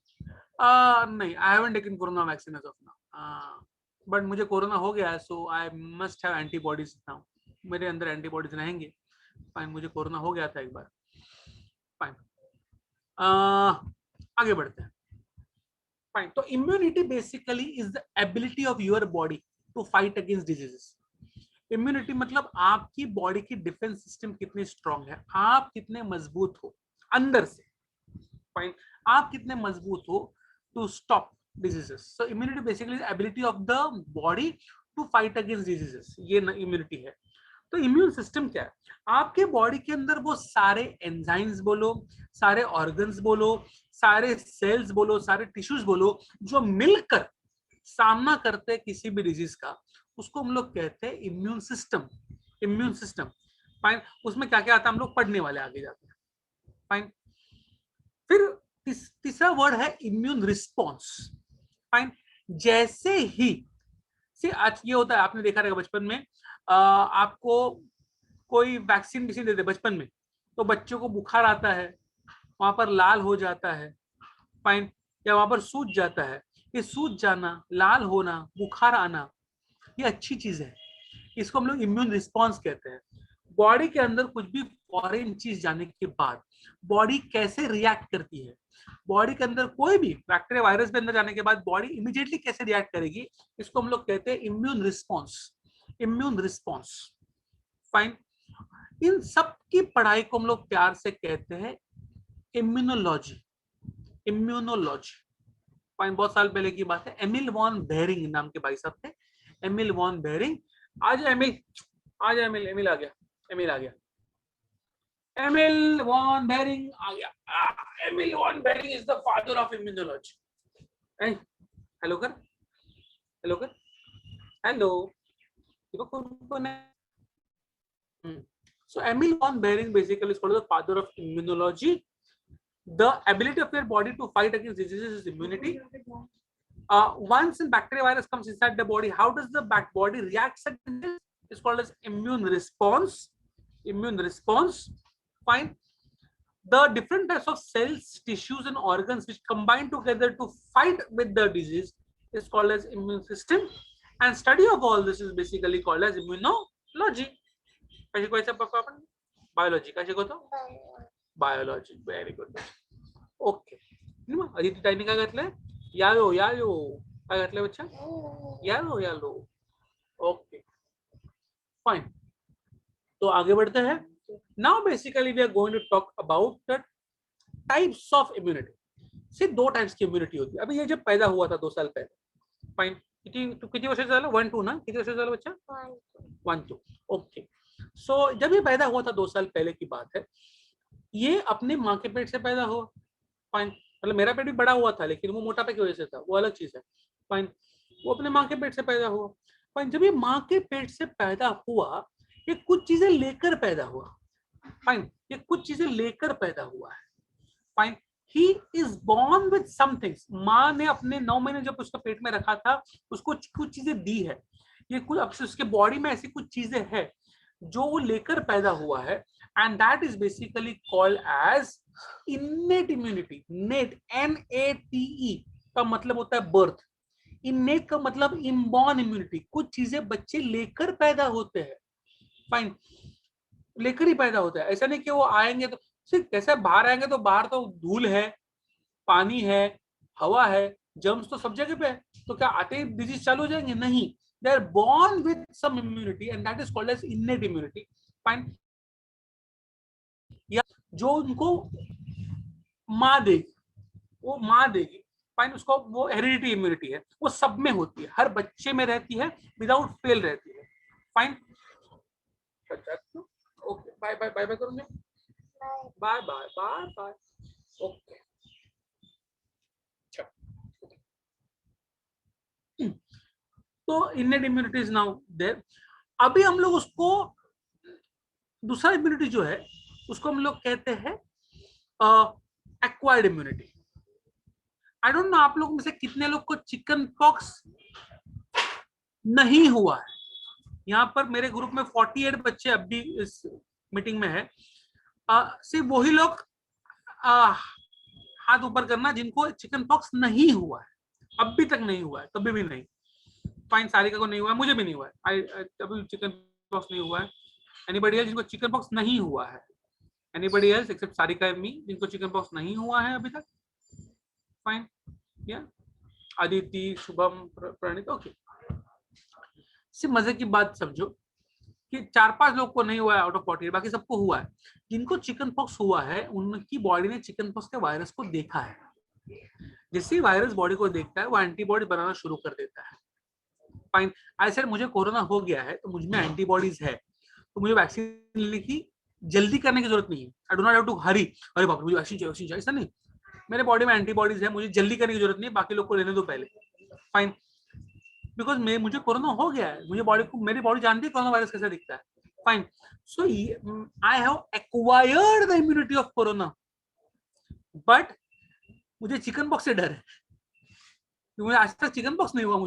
नहीं, I haven't taken corona vaccine as of now, but मुझे कोरोना हो गया है, so I must have antibodies now. मेरे अंदर एंटीबॉडीज रहेंगे। फाइन, मुझे कोरोना हो गया था एक बार। फाइन, आगे बढ़ते हैं। फाइन, तो immunity basically is the ability of your body to fight against diseases. Immunity मतलब आपकी बॉडी की डिफेंस सिस्टम कितनी स्ट्रांग है, आप कितने मजबूत हो अंदर से। फाइन, आप कितने मजबूत हो to stop diseases. So immunity basically ability of the body to fight against diseases, ये इम्यूनिटी है। तो इम्यून सिस्टम क्या है? आपके बॉडी के अंदर वो सारे एंजाइम्स बोलो, सारे ऑर्गन्स बोलो, सारे सेल्स बोलो, सारे टिश्यूज बोलो, जो मिलकर सामना करते हैं किसी भी डिजीज का, उसको हम लोग कहते हैं immune system. Immune system. Fine, उसमें क्या क्या आता है हम लोग पढ़ने वाले आगे जाते हैं। फाइन, फिर तीसरा वर्ड है इम्यून रिस्पॉन्स। फाइन, जैसे ही से आज ये होता है, आपने देखा रहेगा बचपन में, आपको कोई वैक्सीन किसी दे दे बचपन में, तो बच्चों को बुखार आता है, वहां पर लाल हो जाता है। फाइन, या वहां पर सूज जाता है। ये सूज जाना, लाल होना, बुखार आना, ये अच्छी चीज है। इसको हम लोग इम्यून रिस्पॉन्स कहते हैं। बॉडी के अंदर कुछ भी फॉरेन चीज जाने के बाद बॉडी कैसे रिएक्ट करती है, बॉडी के अंदर कोई भी बैक्टीरिया वायरस के अंदर जाने के बाद बॉडी इमीडिएटली कैसे रिएक्ट करेगी, इसको हम लोग कहते हैं immune response. Immune response. Fine, इन सब की पढ़ाई को हम लोग प्यार से कहते हैं इम्यूनोलॉजी। इम्यूनोलॉजी। फाइन, बहुत साल पहले की बात है, एमिल वॉन बेरिंग नाम के भाई साहब थे, एमिल वॉन बेरिंग। आज एमिल, आज एमिल, एमिल आ गया, एमिल आ गया, एमिल वॉन बेरिंग आ गया। Emil von Behring is the father of immunology. Hello कर, हेलो कर, हेलो। कौन है? So Emil von Behring basically is called the father of immunology. The ability of your body to fight against diseases is immunity. Once a bacteria virus comes inside the body, how does the body react against it? It's called as immune response. Immune response. Fine. The different types of cells, tissues, and organs which combine together to fight with the disease is called as immune system. And study of all this is basically called as immunology. Biology का शिकवतो, biology. Very good. Okay, Aditi ताईने काय घातलंय? यालो यालो, काय घातलंय बच्चा? यालो यालो. ओके फाइन, तो आगे बढ़ते हैं. Now basically we are going to talk about the types of immunity. सिर्फ दो टाइप्स की इम्यूनिटी होती है. अभी ये जब पैदा हुआ था 2 साल पहले, फाइन, किती वर्ष झालं? 1 2 ना? किती वर्ष झालं बच्चा? 1 2. ओके, सो जब ये पैदा हुआ था 2 साल पहले की बात है, ये अपने माँ के पेट से पैदा हुआ. फाइन, मतलब मेरा पेट भी बड़ा हुआ था, लेकिन वो मोटापे की वजह से था, वो अलग चीज है. फाइन, वो अपने माँ के पेट से पैदा हुआ. फाइन, जब ये माँ के पेट से पैदा हुआ, ये कुछ चीजें लेकर पैदा हुआ. फाइन, ये कुछ चीजें लेकर पैदा हुआ है. Fine, he is born with some things. माँ ने अपने 9 महीने जब उसको पेट में रखा था, उसको कुछ चीजें दी है. ये कुछ उसके बॉडी में ऐसी कुछ चीजें हैं जो वो लेकर पैदा हुआ है, and that is basically called as innate immunity. Innate, NATE का मतलब होता है बर्थ. innate का मतलब इनबॉर्न इम्यूनिटी. कुछ चीजें बच्चे लेकर पैदा होते हैं. फाइन, लेकर ही पैदा होता है. ऐसा नहीं कि वो आएंगे तो सिर्फ कैसे बाहर आएंगे, तो बाहर तो धूल है, पानी है, हवा है, जर्म्स तो सब जगह पे है, तो क्या आते ही डिजीज चालू हो जाएंगे? नहीं. They are born with some immunity and that is called as innate immunity. Fine, या जो उनको माँ देगी, वो माँ देगी. फाइन, उसको वो हेरिडिटी इम्यूनिटी है, वो सब में होती है, हर बच्चे में रहती है, विदाउट फेल रहती है. Fine, okay, bye bye bye bye करूंगे. Bye bye bye bye. Okay, तो innate immunity is now there. अभी हम लोग उसको दूसरा इम्यूनिटी जो है उसको हम लोग कहते हैं acquired immunity. I don't know आप लोग में से कितने लोग को चिकन पॉक्स नहीं हुआ है। यहाँ पर मेरे ग्रुप में 48 बच्चे अब भी इस मीटिंग में है। सिर्फ वही लोग हाथ ऊपर करना जिनको चिकन पॉक्स नहीं हुआ है, अभी तक नहीं हुआ है, कभी भी नहीं। फाइन, सारिका को नहीं हुआ है, मुझे भी नहीं हुआ है, अभी चिकन पॉक्स नहीं हुआ है। एनीबडी एल्स जिनको चिकन पॉक्स नहीं हुआ है? Anybody else except Sarika and me जिनको चिकन पॉक्स नहीं हुआ है अभी तक? फाइन, या आदिति, शुभम, प्रणीत, ओके। सिर्फ मजे की बात समझो कि 4-5 लोग को नहीं हुआ है आउट ऑफ 48, बाकी सबको हुआ है। जिनको चिकन पॉक्स हुआ है उनकी बॉडी ने चिकन पॉक्स के वायरस को देखा है। जैसे ही वायरस बॉडी को देखता है वो एंटीबॉडी बनाना शुरू कर देता है। फाइन, आई सेड मुझे कोरोना हो गया है तो मुझ में एंटीबॉडीज है, तो मुझे वैक्सीन लेने की जल्दी करने की जरूरत नहीं है। I do not have to hurry, अरे बाप रे मुझे वैक्सीन चाहिए, वैक्सीन चाहिए, ऐसा नहीं। मेरे बॉडी में एंटीबॉडीज है, मुझे जल्दी करने की जरूरत नहीं है, बाकी लोग को लेने दो पहले। फाइन, बिकॉज मुझे कोरोना हो गया है, मुझे बॉडी को, मेरी बॉडी जानती है कोरोना वायरस कैसे दिखता है। Fine, so I have acquired the immunity of corona, but मुझे चिकन पॉक्स से डर है। मुझे आज तक चिकन पॉक्स नहीं हुआ,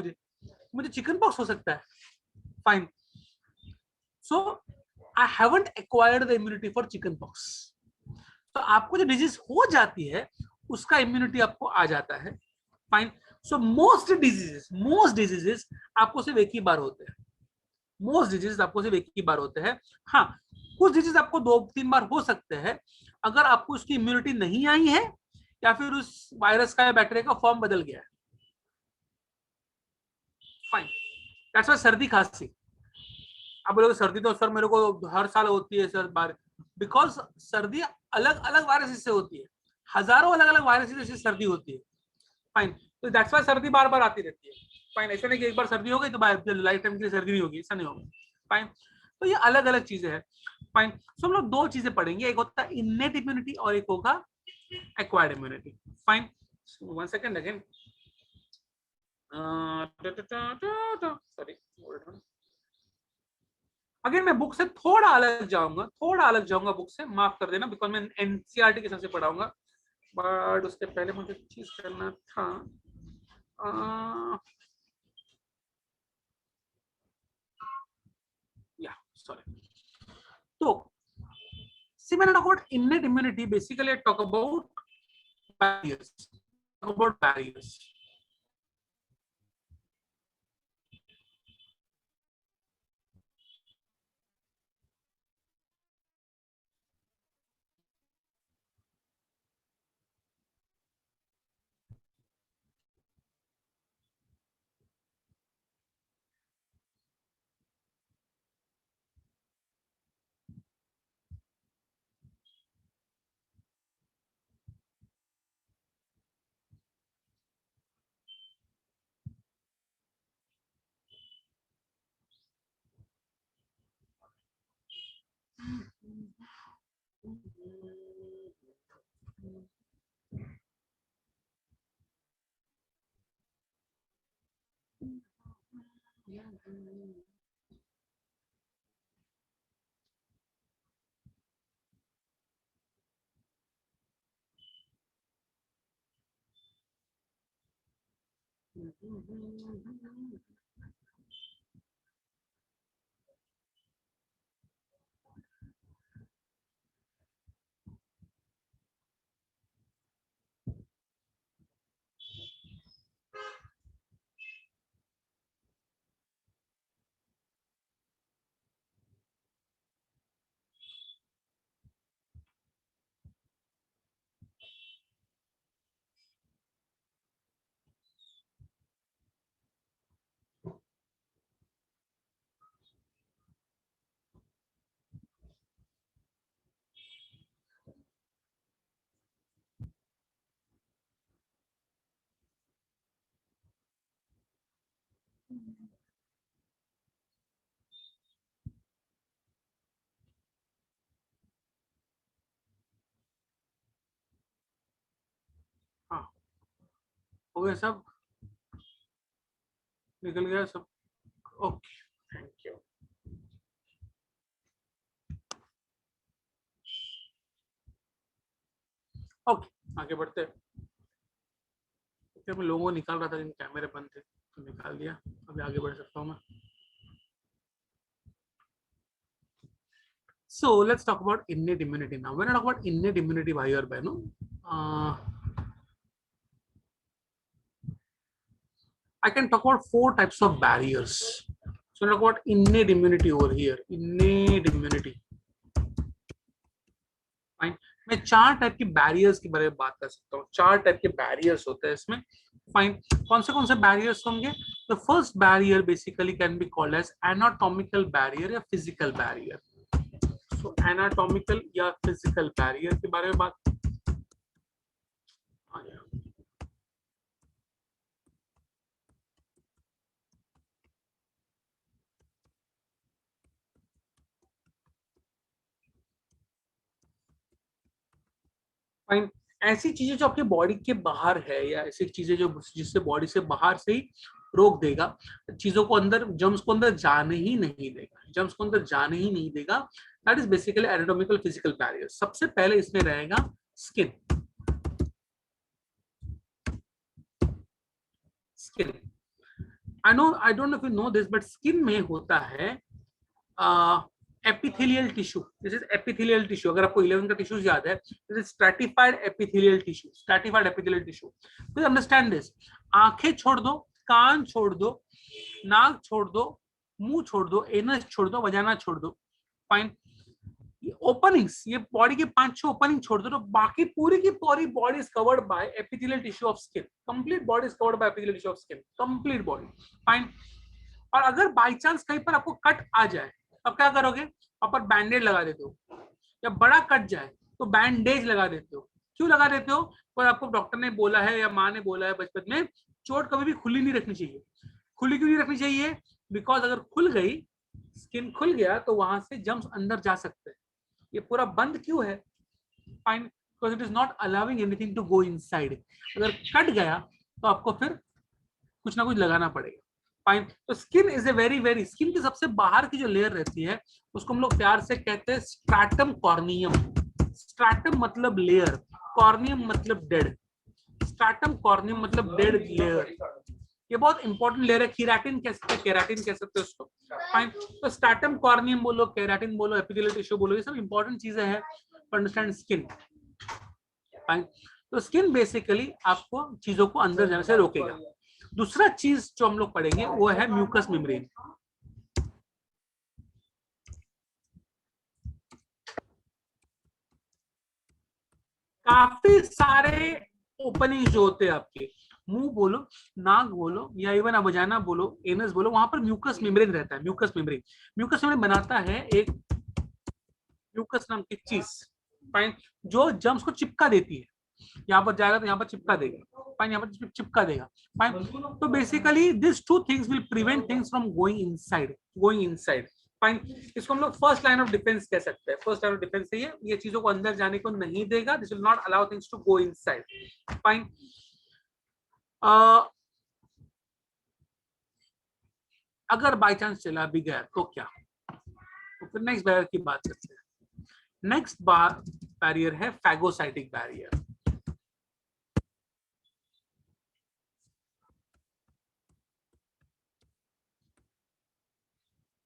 मुझे चिकन पॉक्स हो सकता है। Fine, so I haven't acquired the immunity for chicken pox. तो आपको जो डिजीज हो जाती है उसका इम्यूनिटी आपको आ जाता है। फाइन, सो मोस्ट डिजीजेस आपको सिर्फ एक ही बार होते हैं। मोस्ट डिजीज आपको सिर्फ एक ही बार होते हैं। हाँ, कुछ डिजीज आपको 2-3 बार हो सकते हैं अगर आपको उसकी इम्यूनिटी नहीं आई है या फिर उस वायरस का या बैक्टीरिया का फॉर्म बदल गया है। फाइन, दैट्स व्हाई सर्दी खांसी, आप बोलोगे सर्दी तो सर मेरे को हर साल होती है सर बार, बिकॉज सर्दी अलग अलग वायरस से होती है, हजारों अलग अलग वायरस से सर्दी होती है। फाइन, तो दैट्स व्हाई सर्दी बार बार आती रहती है। फाइन, ऐसा नहीं कि एक बार सर्दी हो गई तो लाइफ टाइम के लिए सर्दी नहीं होगी, ऐसा नहीं होगा। फाइन, तो ये अलग अलग चीजें हैं। फाइन, सो हम लोग दो चीजें पढ़ेंगे, एक होता है इननेट इम्यूनिटी और एक होगा acquired immunity. Fine, one second again, sorry, अगर मैं बुक से थोड़ा अलग जाऊंगा बुक से, माफ कर देना, बिकॉज मैं एनसीईआरटी के हिसाब से पढ़ाऊंगा, बट उसके पहले मुझे चीज करना था। या सॉरी, तो see when I talk about innate immunity, basically I talk about barriers. हाँ, हो गया सब, निकल गया सब, ओके, थैंक यू। ओके आगे बढ़ते हैं। मैं लोगों को निकाल रहा था जिन कैमरे बंद थे तो निकाल दिया, अभी आगे बढ़ सकता हूँ मैं। So let's talk about innate immunity now. When I talk about innate immunity, भाई और बहनों, I can talk about 4 types of barriers. So let's talk about innate immunity over here. Innate immunity. Fine. मैं 4 टाइप की बैरियर्स के बारे में बात कर सकता हूँ। 4 टाइप के बैरियर्स होते हैं इसमें। फाइन, कौन से बैरियर्स होंगे? The first barrier basically can be called as anatomical barrier या फिजिकल बैरियर। सो एनाटॉमिकल या फिजिकल बैरियर के बारे में बात फाइन। ऐसी चीजें जो आपके बॉडी के बाहर है या ऐसी चीजें जो जिससे बॉडी से बाहर से ही रोक देगा, चीजों को अंदर, जर्म्स को अंदर जाने ही नहीं देगा, जर्म्स को अंदर जाने ही नहीं देगा, that is basically anatomical physical barrier. सबसे पहले इसमें रहेगा skin. Skin, I don't know if you know this, but skin में होता है epithelial tissue. This is epithelial tissue. अगर आपको 11 का टिश्यूज याद है, this is stratified epithelial tissue. Stratified epithelial tissue, please understand this. आंखें छोड़ दो, कान छोड़ दो, नाक छोड़ दो, मुंह छोड़ दो, एनस छोड़ दो, वजाना छोड़ दो, फाइन। ओपनिंग्स, ये बॉडी के 5-6 ओपनिंग छोड़ दो, तो बाकी पूरी की पूरी body is covered by epithelial tissue of skin. Complete body is covered by epithelial tissue of skin, complete body, fine. और अगर बाई चांस कहीं पर आपको कट आ जाए, अब क्या करोगे? वहां पर बैंडेज लगा देते हो। या बड़ा कट जाए तो बैंडेज लगा देते हो। क्यों लगा देते हो? पर आपको डॉक्टर ने बोला है या माँ ने बोला है बचपन में, चोट कभी भी खुली नहीं रखनी चाहिए। खुली क्यों नहीं रखनी चाहिए? बिकॉज अगर खुल गई, स्किन खुल गया, तो वहां से जर्म्स अंदर जा सकते हैं। ये पूरा बंद क्यों है? Fine, because it is not allowing anything to go inside. अगर कट गया तो आपको फिर कुछ ना कुछ लगाना पड़ेगा, फाइन। तो skin is a very skin की सबसे बाहर की जो लेयर रहती है उसको हम लोग प्यार से कहते हैं स्ट्रैटम कॉर्नियम। स्ट्रैटम मतलब लेयर, कॉर्नियम मतलब डेड। स्ट्रैटम कॉर्नियम मतलब डेड लेयर। ये बहुत इंपॉर्टेंट लेयर है। कीराटिन कह सकते हैं, केराटिन कह सकते हैं उसको, फाइन। तो स्ट्रैटम कॉर्नियम बोलो, केराटिन बोलो, एपिथेलियल टिश्यू बोलो, ये सब इंपॉर्टेंट चीजें हैं टू अंडरस्टैंड स्किन, फाइन। तो स्किन बेसिकली आपको चीजों को अंदर जाने से रोकेगा। दूसरा चीज जो हम लोग पढ़ेंगे वो है म्यूकस मेम्ब्रेन। काफी सारे ओपनिंग जो होते हैं आपके, मुंह बोलो, नाक बोलो, या इवन वजाना बोलो, एनस बोलो, वहां पर म्यूकस मेम्ब्रेन रहता है। म्यूकस मेम्ब्रेन, म्यूकस मेम्ब्रेन बनाता है एक म्यूकस नाम की चीज, फाइन, जो जर्म्स को चिपका देती है। यहाँ पर जाएगा तो यहाँ पर चिपका देगा, फाइन, यहाँ पर चिपका देगा, फाइन। तो basically this two things will prevent things from going inside, fine. इसको हम लोग फर्स्ट लाइन ऑफ डिफेंस कह सकते हैं। फर्स्ट लाइन ऑफ डिफेंस है ये चीजों को अंदर जाने को नहीं देगा। This will not allow things to go inside, fine. अगर बाय चांस चला भी गया तो क्या? तो फिर नेक्स्ट बैरियर की बात करते हैं। नेक्स्ट बैरियर है फैगोसाइटिक बैरियर।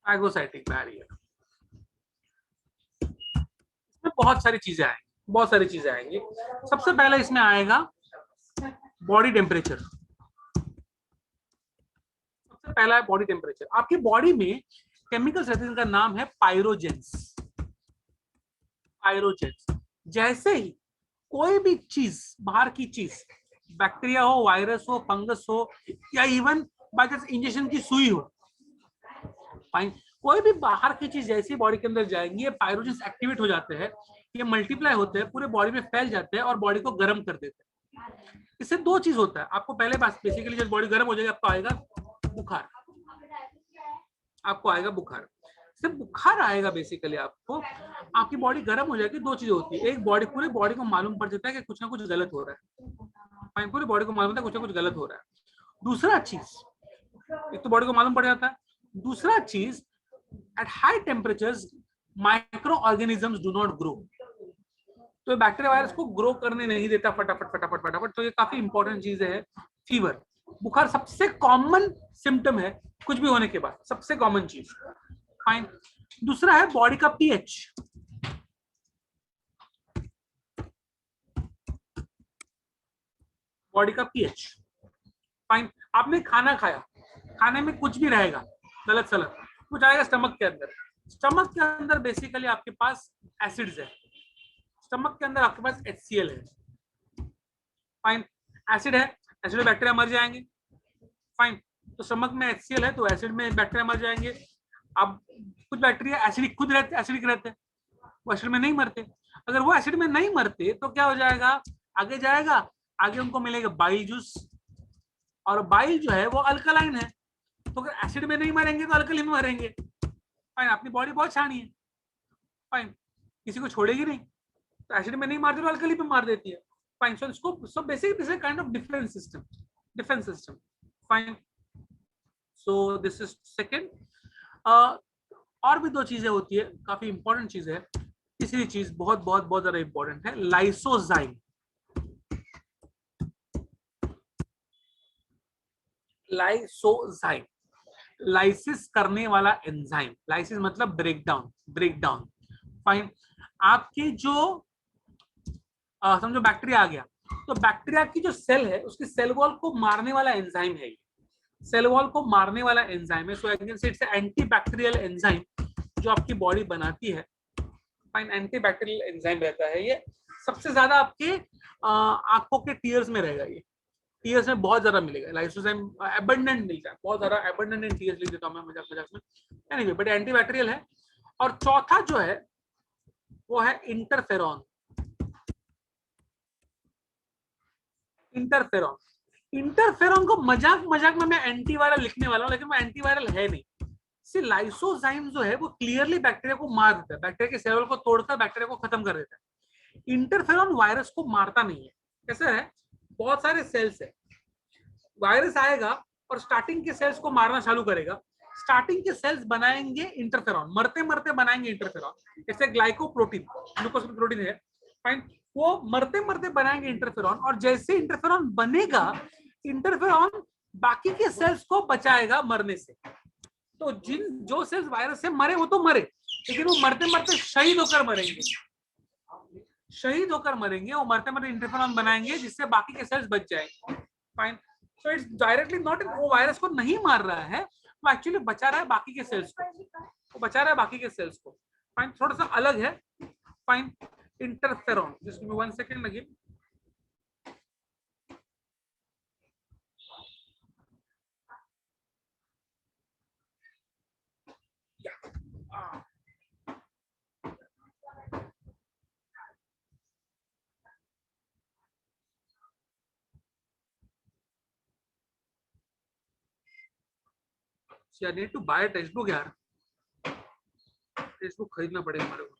फैगोसाइटिक बैरियर, इसमें बहुत सारी चीजें आएंगी। सबसे पहले इसमें आएगा बॉडी टेम्परेचर। सबसे पहला है बॉडी टेम्परेचर। आपकी बॉडी में केमिकल्स रहते हैं जिनका नाम है पायरोजेंस। पायरोजेंस, जैसे ही कोई भी चीज, बाहर की चीज, बैक्टीरिया हो, वायरस हो, फंगस हो, या इवन बाय चांस इंजेक्शन की सुई हो, फाइन, कोई भी बाहर की चीज जैसी बॉडी के अंदर जाएंगी, ये पायरोजेंस एक्टिवेट हो जाते हैं, ये मल्टीप्लाई होते हैं, पूरे बॉडी में फैल जाते हैं और बॉडी को गर्म कर देते हैं। इससे दो चीज होता है। आपको पहले बेसिकली जब बॉडी गर्म हो जाएगी, आपको आएगा बुखार। आपको आएगा बुखार। सिर्फ बुखार आएगा बेसिकली आपको, आपकी बॉडी गर्म हो जाएगी। दो चीजें होती है, एक बॉडी, पूरे बॉडी को मालूम पड़ जाता है कि कुछ ना कुछ गलत हो रहा है, पूरी बॉडी को मालूम होता है कुछ ना कुछ गलत हो रहा है। दूसरा चीज, एक तो बॉडी को मालूम पड़ जाता है, दूसरा चीज, at high temperatures microorganisms do not grow. तो ये बैक्टीरिया वायरस को ग्रो करने नहीं देता फटाफट फटाफट फटाफट। तो ये काफी इंपॉर्टेंट चीज है। फीवर, बुखार सबसे कॉमन सिम्टम है कुछ भी होने के बाद, सबसे कॉमन चीज। फाइन। दूसरा है बॉडी का पीएच। बॉडी का पीएच। फाइन। आपने खाना खाया, खाने में कुछ भी रहेगा गलत सलत, कुछ आएगा स्टमक के अंदर। स्टमक के अंदर बेसिकली आपके पास एसिड्स है, स्टमक के अंदर आपके पास HCl है। फाइन। एसिड है, एसिड में बैक्टीरिया मर जाएंगे। फाइन। तो स्टमक में HCl है तो एसिड में बैक्टीरिया मर जाएंगे। अब कुछ बैक्टीरिया एसिडिक खुद रहते, एसिडिक रहते हैं, वो एसिड में नहीं मरते। अगर वो एसिड में नहीं मरते तो क्या हो जाएगा, आगे जाएगा, आगे उनको मिलेगा बाइल जूस, और बाइल जो है वो अल्कलाइन है, तो अगर एसिड में नहीं मरेंगे तो अल्कली में मरेंगे। फाइन। अपनी बॉडी बहुत शानी है। फाइन। किसी को छोड़ेगी नहीं, तो एसिड में नहीं मारती तो अल्कली पे मार देती है। फाइन। सो इसको, so basically this is kind of defence system. Fine. So this is second. और भी दो चीजें होती है, काफी इंपॉर्टेंट चीज है। तीसरी चीज बहुत बहुत बहुत ज्यादा इंपॉर्टेंट है, लाइसोजाइम। लाइसोजाइम, लाइसिस करने वाला एंजाइम। लाइसिस मतलब ब्रेकडाउन। फाइन। आपके जो समझो बैक्टीरिया आ गया, तो बैक्टीरिया की जो सेल है उसकी सेल वॉल को मारने वाला एंजाइम है, सेल वॉल को मारने वाला एंजाइम है। So I can say it's antibacterial enzyme जो आपकी बॉडी बनाती है। फाइन। एंटी बैक्टीरियल एंजाइम रहता है ये। सबसे ज्यादा आपके आंखों के टीयर्स में रहेगा, ये टीयर्स में बहुत ज्यादा मिलेगा। लाइसोजाइम एबंडेंट मिलता है, बहुत ज्यादा एबंडेंट इन टीयर्स लिख देता हूं मैं मजाक में। एनीवे, बट एंटीबैक्टीरियल है। और चौथा जो है वो है इंटरफेरॉन। इंटरफेरॉन को मजाक में मैं एंटीवायरल लिखने वाला हूं, लेकिन वो एंटीवायरल है नहीं। लाइसोजाइम जो है वो क्लियरली बैक्टीरिया को मार देता है, बैक्टीरिया के सेल को तोड़कर बैक्टीरिया को खत्म कर देता है। इंटरफेरॉन वायरस को मारता नहीं है। कैसा है, बहुत सारे सेल्स है, वायरस आएगा और स्टार्टिंग के सेल्स को मारना चालू करेगा। स्टार्टिंग के सेल्स बनाएंगे इंटरफेरॉन, मरते मरते बनाएंगे इंटरफेरॉन। जैसे ग्लाइकोप्रोटीन, ग्लूकोज प्रोटीन है। फाइन। वो मरते मरते बनाएंगे इंटरफेरॉन, और जैसे इंटरफेरॉन बनेगा, इंटरफेरॉन बाकी के सेल्स को बचाएगा मरने से। तो जो सेल्स वायरस से मरे वो तो मरे, लेकिन वो मरते मरते शहीद होकर मरेंगे। वो मरते मरते इंटरफेरॉन बनाएंगे जिससे बाकी के सेल्स बच जाएंगे। Fine. So it's directly not, वो वायरस को नहीं मार रहा है, वो एक्चुअली बचा रहा है बाकी के सेल्स को। फाइन। थोड़ा सा अलग है। Fine. Interferon, just give me 1 second again. I need to buy a text book यार, टेक्स्ट बुक खरीदना पड़ेगा हमारे को।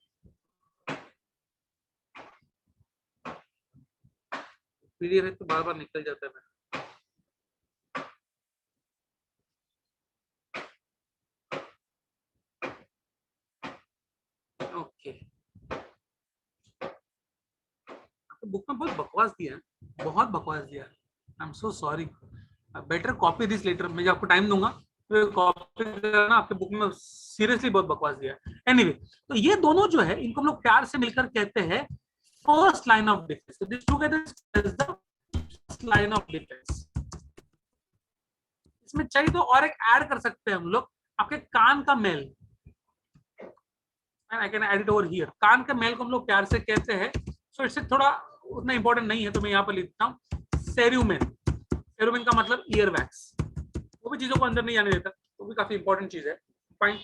PDF है तो बार बार निकल जाता है मेरा। ओके, आपको बुक में बहुत बकवास दिया है, I am so sorry. Better copy this letter. मैं आपको टाइम दूंगा तो कॉपी करना, आपके बुक में सीरियसली बहुत बकवास दिया है। एनीवे, तो ये दोनों जो है इनको हम लोग प्यार से मिलकर कहते हैं first line of defence. So this together is the first line of defense. इसमें चाहिए तो और एक ऐड कर सकते हैं हम लोग, आपके कान का मेल। I can add it over here. कान के मेल को हम लोग प्यार से कहते हैं। सो इससे थोड़ा उतना इंपॉर्टेंट नहीं है तो मैं यहाँ पर लिखता हूँ सेरुमेन। सेरुमेन का मतलब ईयर वैक्स। वो भी चीजों को अंदर नहीं आने देता, वो भी काफी इंपॉर्टेंट चीज है। फाइन।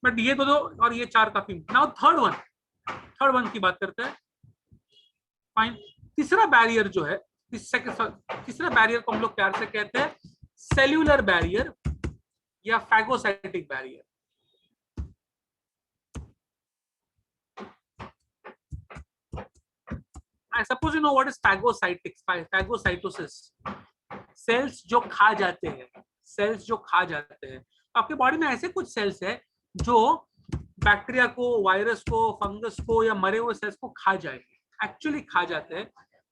बट ये दो और ये चार काफी। नाउ थर्ड वन की बात करते हैं। फाइन। तीसरा बैरियर जो है, तीसरा बैरियर को हम लोग प्यार से कहते हैं सेल्यूलर बैरियर या phagocytic barrier. I suppose you know what is phagocytosis. Cells जो खा जाते हैं। आपके बॉडी में ऐसे कुछ सेल्स है जो बैक्टीरिया को, वायरस को, फंगस को या मरे हुए सेल्स को खा जाएंगे। एक्चुअली खा जाते हैं।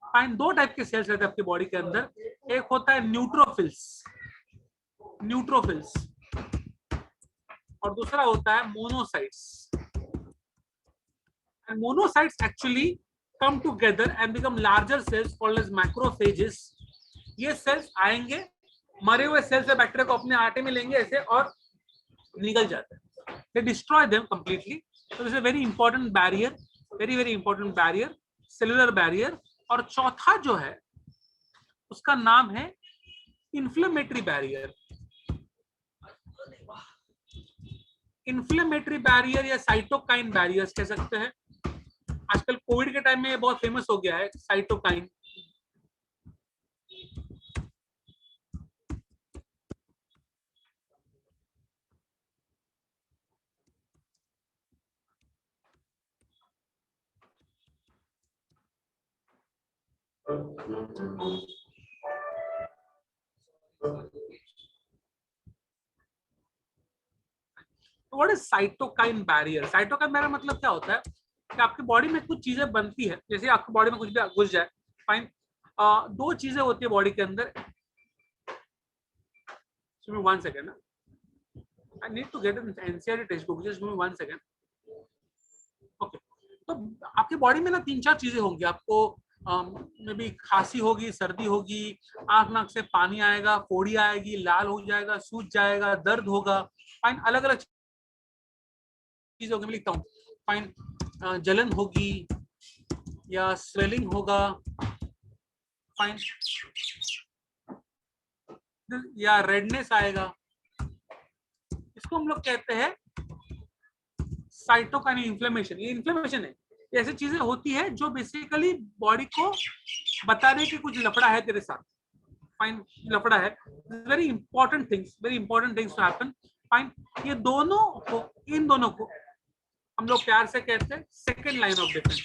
फाइन, दो टाइप के सेल्स रहते हैं आपकी बॉडी के अंदर, एक होता है न्यूट्रोफिल्स, न्यूट्रोफिल्स, और दूसरा होता है monocytes. And monocytes actually come together and become larger cells called as macrophages. ये सेल्स आएंगे, मरे हुए सेल से बैक्टीरिया को अपने आटे में लेंगे ऐसे और निकल जाते हैं, they destroy them completely. So this is a very important barrier, very very important barrier, cellular barrier. और चौथा जो है उसका नाम है inflammatory barrier. inflammatory barrier या cytokine barriers कह सकते हैं। आजकल कोविड के टाइम में बहुत फेमस हो गया है cytokine. What is cytokine barrier? Cytokine barrier मतलब क्या होता है कि आपकी बॉडी में कुछ चीजें बनती है, जैसे आपकी बॉडी में कुछ भी घुस जाए, फाइन, दो चीजें होती है बॉडी के अंदर। One second, I need to get an NCERT text book, just one second. Okay, तो आपकी बॉडी में ना तीन चार चीजें होंगी, आपको में भी खांसी होगी, सर्दी होगी, आंख नाक से पानी आएगा, फोड़ी आएगी, लाल हो जाएगा, सूज जाएगा, दर्द होगा, फाइन, अलग अलग चीजें होगी, मैं लिखता हूँ, फाइन, जलन होगी या स्वेलिंग होगा, फाइन, या रेडनेस आएगा, इसको हम लोग कहते हैं साइटोकाइन इन्फ्लेमेशन। ये इन्फ्लेमेशन है, ऐसी चीजें होती है जो बेसिकली बॉडी को बता दे कि कुछ लफड़ा है तेरे साथ, फाइन, लफड़ा है, very important things, very important things to happen, fine. ये दोनों को, इन दोनों को हम लोग प्यार से कहते हैं second line of defence,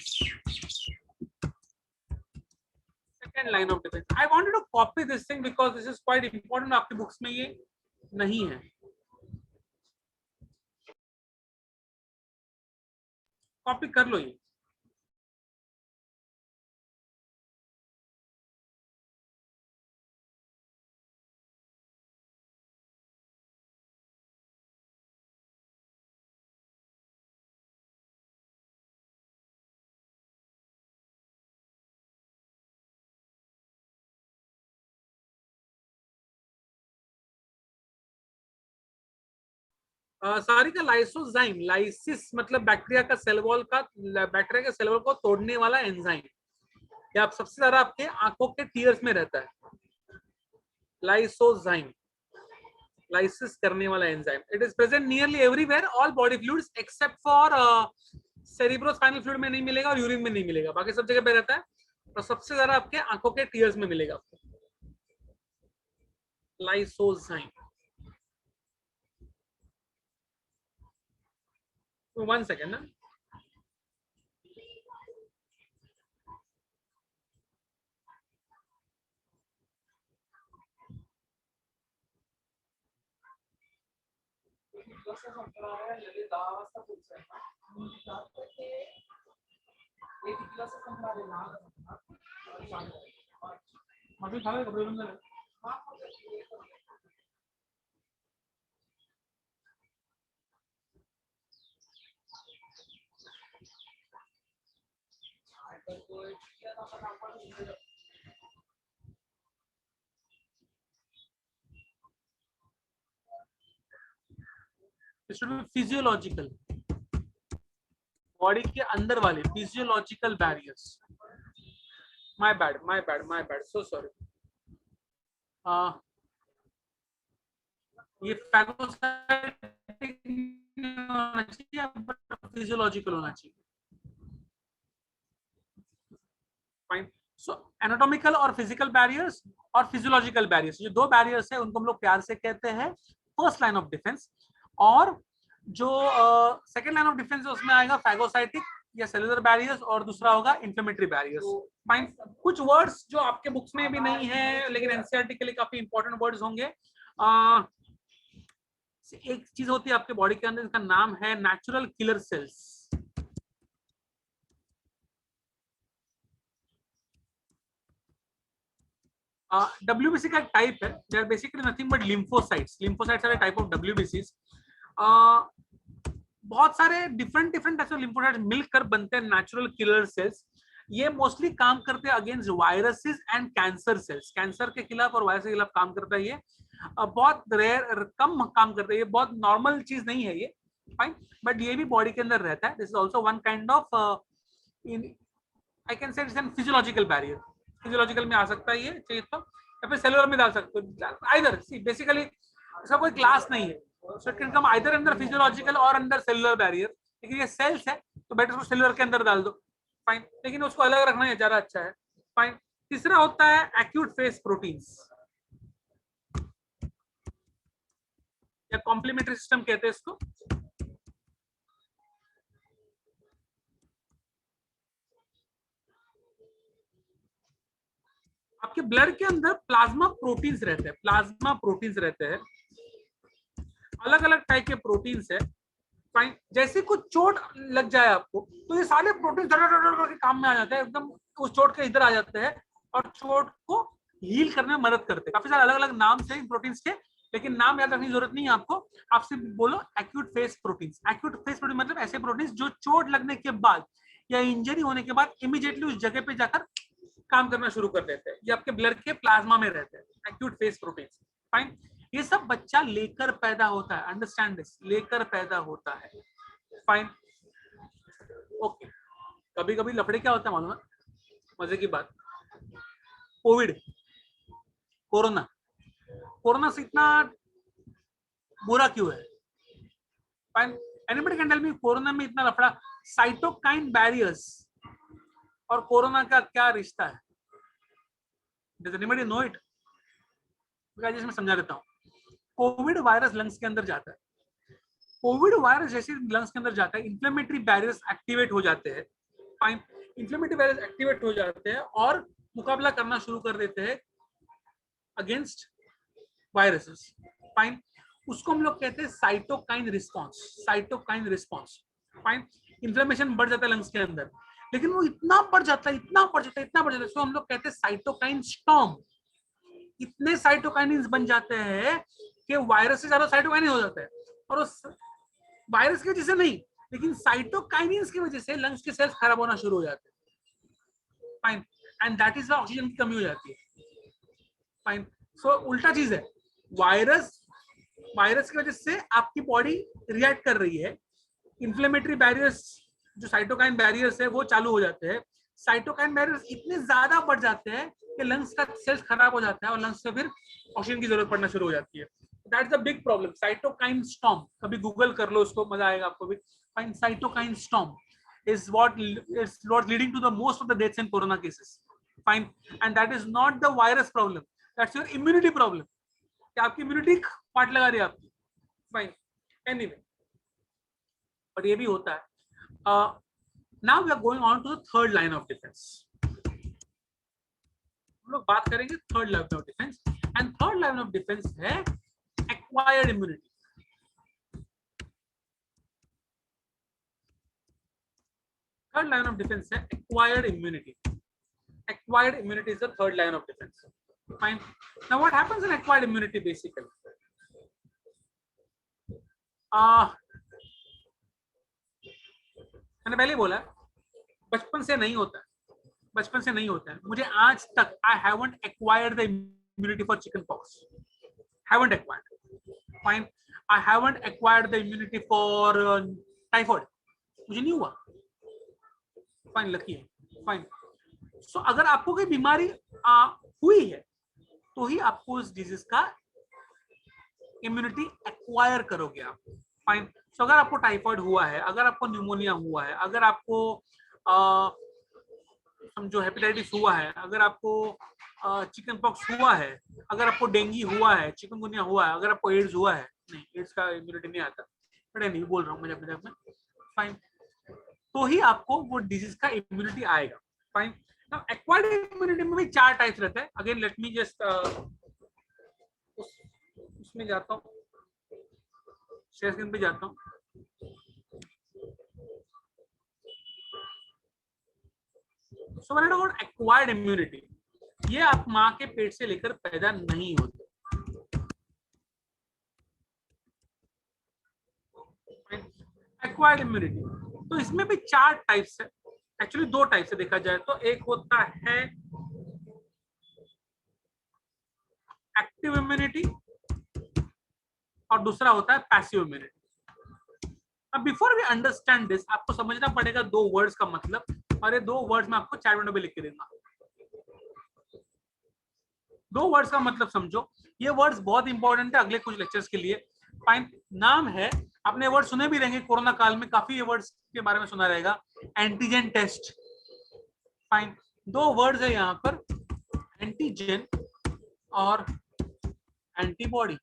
second line of defence. I wanted to copy this thing because this is quite important, आपकी बुक्स में ये नहीं है, कॉपी कर लो ये। सारी का लाइसोजाइम, लाइसिस मतलब बैक्टीरिया का सेल वॉल का, बैक्टीरिया के सेल वॉल को तोड़ने वाला एंजाइम, ये आप सबसे ज्यादा आपके आंखों के टीयर्स में रहता है, लाइसोजाइम, लाइसिस करने वाला enzyme. It is present nearly everywhere, all body fluids except for cerebrospinal fluid में नहीं मिलेगा और यूरिन में नहीं मिलेगा, बाकी सब जगह पे रहता है, और सबसे ज्यादा आपके आंखों के टीयर्स में मिलेगा आपको लाइसोजाइम। वन सेकेंड ना, कपड़े बंद फिजियोलॉजिकल, बॉडी के अंदर वाले physiological barriers. My bad, my bad, my bad, so sorry. ये फैगोसाइटिक होना चाहिए, फिजियोलॉजिकल होना चाहिए, फाइन। सो एनाटॉमिकल और फिजिकल बैरियर्स और फिजियोलॉजिकल बैरियर्स, जो दो बैरियर्स है उनको हम लोग प्यार से कहते हैं फर्स्ट लाइन ऑफ डिफेंस। और जो सेकेंड लाइन ऑफ डिफेंस है उसमें आएगा फैगोसाइटिक या सेलुलर बैरियर्स, और दूसरा होगा इन्फ्लेमेटरी बैरियर्स, फाइन। कुछ वर्ड्स जो आपके बुक्स में भी नहीं है लेकिन एनसीईआरटी के लिए काफी इंपॉर्टेंट वर्ड्स होंगे। एक चीज होती है आपके बॉडी के अंदर, इसका नाम है नेचुरल किलर सेल्स। WBC का एक टाइप है, they are basically nothing but lymphocytes. Lymphocytes are type of WBCs। बहुत सारे different different types of lymphocytes मिलकर बनते हैं नेचुरल किलर सेल्स। ये मोस्टली काम करते हैं against viruses and cancer cells. Cancer के खिलाफ और वायरस के खिलाफ काम करता है ये। बहुत रेयर, कम काम करता है ये, बहुत नॉर्मल चीज नहीं है ये, फाइन। बट ये भी बॉडी के अंदर रहता है। This is also one kind of, I can say it's an physiological barrier. Physiological में आ सकता है ये, चाहिए तो, या फिर सेलुलर में डाल सकते हो, आइदर। सी बेसिकली इसका कोई क्लास नहीं है, so it can come either under physiological और अंडर सेलुलर बैरियर। लेकिन ये सेल्स है तो बेटर उसको सेलुलर के अंदर डाल दो, फाइन। लेकिन उसको अलग रखना ज्यादा अच्छा है, फाइन। तीसरा होता है एक्यूट फेस प्रोटीन्स या कॉम्प्लीमेंट्री सिस्टम कहते हैं इसको। आपके ब्लड के अंदर प्लाज्मा प्रोटीन्स रहते हैं, प्लाज्मा प्रोटीन्स रहते हैं, अलग अलग टाइप के प्रोटीन्स है, फाइन। जैसे कुछ चोट लग जाए आपको तो ये सारे प्रोटीन करके काम में आ जाते हैं, एकदम उस चोट के इधर आ जाते हैं और चोट को हील करने में मदद करते हैं। काफी सारे अलग अलग नाम से इन प्रोटीन्स के, लेकिन नाम याद रखने की जरूरत नहीं है आपको। आपसे बोलो acute face proteins. Acute face protein मतलब ऐसे प्रोटीन्स जो चोट लगने के बाद या इंजरी होने के बाद इमीडिएटली उस जगह पे जाकर काम करना शुरू कर देते हैं। ये आपके ब्लड के प्लाज्मा में रहते हैं, एक्यूट फेस प्रोटीन्स, फाइन। ये सब बच्चा लेकर पैदा होता है, अंडरस्टैंड दिस, लेकर पैदा होता है, फाइन, ओके। कभी कभी लफड़े क्या होता है मालूम है, मजे की बात, कोविड, कोरोना, कोरोना से इतना बुरा क्यों है, fine. Anybody can tell me corona में इतना लफड़ा, साइटोकाइन बैरियर्स और कोरोना का क्या रिश्ता है? Does anybody know it? Guys मैं समझा देता हूँ। कोविड वायरस लंग्स के अंदर जाता है, कोविड वायरस जैसे लंग्स के अंदर जाता है, इंफ्लेमेटरी बैरियर्स एक्टिवेट हो जाते हैं, फाइन। इंफ्लेमेटरी बैरियर्स एक्टिवेट हो जाते हैं और मुकाबला करना शुरू कर देते हैं अगेंस्ट वायरसेस, फाइन। उसको हम लोग कहते हैं cytokine response, cytokine response, fine. Inflammation बढ़ जाता है लंग्स के अंदर, लेकिन वो इतना बढ़ जाता है, इतना बढ़ जाता है, इतना बढ़ जाता है, इसको हम लोग कहते हैं साइटोकाइन स्टॉर्म। इतने साइटोकाइनिन्स बन जाते हैं कि वायरस से ज्यादा साइटोकाइनिन हो जाता है, और उस वायरस की वजह से नहीं, लेकिन साइटोकाइनिन्स की वजह से लंग्स के सेल्स खराब होना शुरू हो जाते हैं, fine. And that is oxygen की कमी हो जाती है, फाइन। सो उल्टा चीज है, वायरस, वायरस की वजह से आपकी बॉडी रिएक्ट कर रही है, इंफ्लेमेटरी बैरियर्स जो साइटोकाइन बैरियर्स है वो चालू हो जाते हैं। साइटोकाइन बैरियर्स इतने ज्यादा बढ़ जाते हैं कि लंग्स का सेल्स खराब हो जाता है और लंग्स से फिर ऑक्सीजन की जरूरत पड़ना शुरू हो जाती है। That's a big problem, cytokine storm. कभी गूगल कर लो उसको, मजा आएगा आपको भी, fine. Cytokine storm is what's leading to the most of the deaths in corona cases, fine. And that is not the virus problem, that's your immunity problem, कि आपकी इम्यूनिटी पार्ट लगा रही है आपकी, फाइन। एनीवे, बट ये भी होता है। Now we are going on to the third line of defence. हम लोग बात करेंगे third line of defence, and third line of defence है acquired immunity. Third line of defence है acquired immunity. Acquired immunity is the third line of defense, fine. Now what happens in acquired immunity basically? मैंने पहले बोला बचपन से नहीं होता है, बचपन से नहीं होता है। मुझे आज तक I haven't acquired the immunity for chicken pox, haven't acquired, fine. I haven't acquired the immunity for typhoid, मुझे नहीं हुआ, फाइन, लकी है, फाइन। सो अगर आपको कोई बीमारी हुई है तो ही आपको उस डिजीज का इम्यूनिटी एक्वायर करोगे आप, फाइन। सो अगर आपको टाइफाइड हुआ है, अगर आपको न्यूमोनिया हुआ है, अगर आपको समझो हेपेटाइटिस हुआ है, अगर आपको चिकन पॉक्स हुआ है, अगर आपको डेंगू हुआ है, चिकनगुनिया हुआ है, अगर आपको एड्स हुआ है, नहीं एड्स का इम्यूनिटी नहीं आता, बट नहीं बोल रहा हूँ मजाक मजाक में, फाइन, तो ही आपको वो डिजीज का इम्यूनिटी आएगा, फाइन। Now, acquired immunity में भी चार टाइप्स रहते हैं। अगेन लेट मी जस्ट उसमें जाता हूँ, शेयर स्क्रीन पे जाता हूँ। So when I talk about acquired immunity, ये आप माँ के पेट से लेकर पैदा नहीं होते। एक्वायर्ड इम्यूनिटी, तो इसमें भी 4 टाइप्स है, एक्चुअली 2 टाइप से देखा जाए तो। एक होता है एक्टिव इम्यूनिटी और दूसरा होता है पैसिव इम्यूनिटी। अब बिफोर वी अंडरस्टैंड दिस, आपको समझना पड़ेगा 2 वर्ड्स का मतलब, और ये 2 वर्ड्स मैं आपको चैट विंडो पे लिख के दूंगा। 2 वर्ड्स का मतलब समझो, ये वर्ड्स बहुत इंपॉर्टेंट है अगले कुछ लेक्चर्स के लिए। फाइन, नाम है, आपने वर्ड सुने भी रहेंगे कोरोना काल में, काफी ये वर्ड्स के बारे में सुना रहेगा, एंटीजन टेस्ट। फाइन, 2 वर्ड्स है यहाँ पर, एंटीजन और एंटीबॉडी।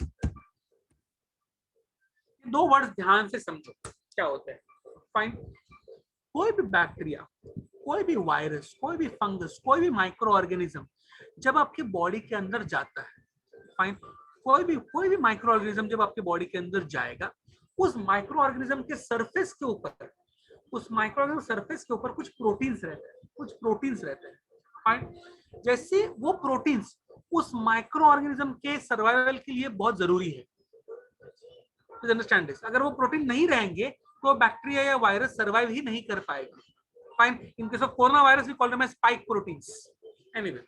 2 वर्ड्स ध्यान से समझो क्या होता है। फाइन, कोई भी बैक्टीरिया, कोई भी वायरस, कोई भी फंगस, कोई भी माइक्रो ऑर्गेनिज्म जब आपके बॉडी के अंदर जाता है, फाइन, कोई भी माइक्रो ऑर्गेनिज्म जब आपके बॉडी के अंदर जाएगा, उस माइक्रो ऑर्गेनिज्म के सरफेस के ऊपर, उस माइक्रो ऑर्गेनिज्म सरफेस के ऊपर कुछ प्रोटीन्स रहते हैं, कुछ प्रोटीन्स रहते हैं। फाइन, जैसे वो प्रोटीन्स उस माइक्रो ऑर्गेनिज्म के सर्वाइवल के लिए बहुत जरूरी है। अंडरस्टैंड दिस, अगर वो प्रोटीन नहीं रहेंगे तो बैक्टीरिया या वायरस सर्वाइव ही नहीं कर पाएगा। Fine, in case of corona virus we call them as spike proteins. Anyway,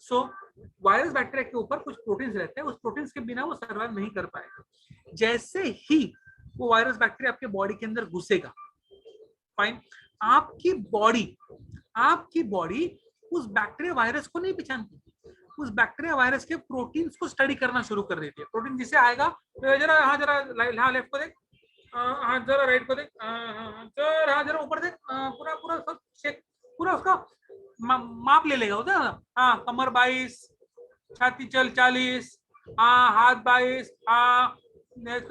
so virus bacteria के ऊपर कुछ प्रोटीन्स रहते हैं, उस प्रोटीन्स के बिना वो सर्वाइव नहीं कर पाएगा। जैसे ही वो वायरस बैक्टीरिया आपके बॉडी के अंदर घुसेगा, फाइन, आपकी बॉडी उस बैक्टीरिया वायरस को नहीं पहचानती, उस बैक्टीरिया वायरस के प्रोटीन्स को स्टडी करना शुरू कर देती है। प्रोटीन जिसे आएगा, जरा हाँ, जरा हाँ लेफ्ट को देख, हाँ जरा राइट को देख, जरा जरा ऊपर देख, पूरा पूरा सब चेक, पूरा उसका माप ले लेगा उधर। हाँ, कमर 22, छाती चल 40, हाँ हाथ 22, हाँ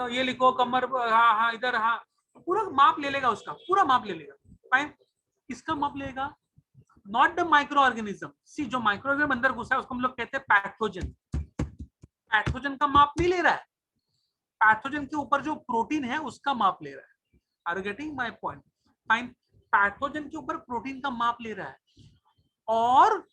ये लिखो कमर, हाँ हाँ इधर, हाँ पूरा माप ले लेगा, उसका पूरा माप ले लेगा। फाइन, किसका माप लेगा? Not the microorganism. See, जो माइक्रो ऑर्गेनिज्म अंदर घुसा है उसको हम लोग कहते हैं पैथोजन। पैथोजन का माप नहीं ले रहा है, पैथोजन के ऊपर जो प्रोटीन है उसका माप ले रहा है। Are you getting my point? Fine, pathogen के ऊपर प्रोटीन का माप ले रहा है और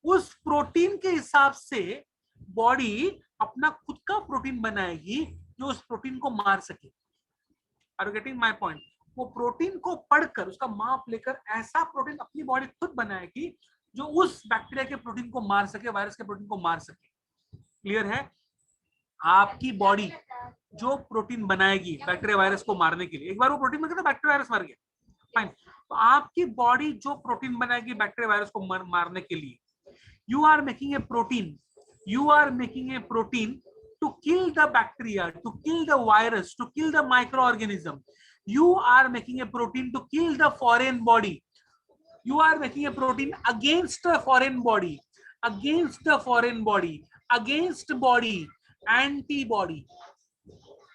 उस प्रोटीन के हिसाब से बॉडी अपना खुद का प्रोटीन बनाएगी जो उस प्रोटीन को मार सके। Are you getting my point? वो प्रोटीन को पढ़कर, उसका माप लेकर ऐसा प्रोटीन अपनी बॉडी खुद बनाएगी जो उस बैक्टीरिया के प्रोटीन को मार सके, वायरस के प्रोटीन को मार सके। क्लियर है? आपकी बॉडी जो प्रोटीन बनाएगी बैक्टीरिया वायरस को मारने के लिए, एक बार वो प्रोटीन बन गया तो बैक्टीरिया वायरस मर गया। फाइन, तो आपकी बॉडी जो प्रोटीन बनाएगी बैक्टीरिया वायरस को मारने के लिए, you are making a protein to kill the bacteria, to kill the virus, to kill the microorganism. You are making a protein to kill the foreign body. You are making a protein against the foreign body, against the foreign body, against body, antibody.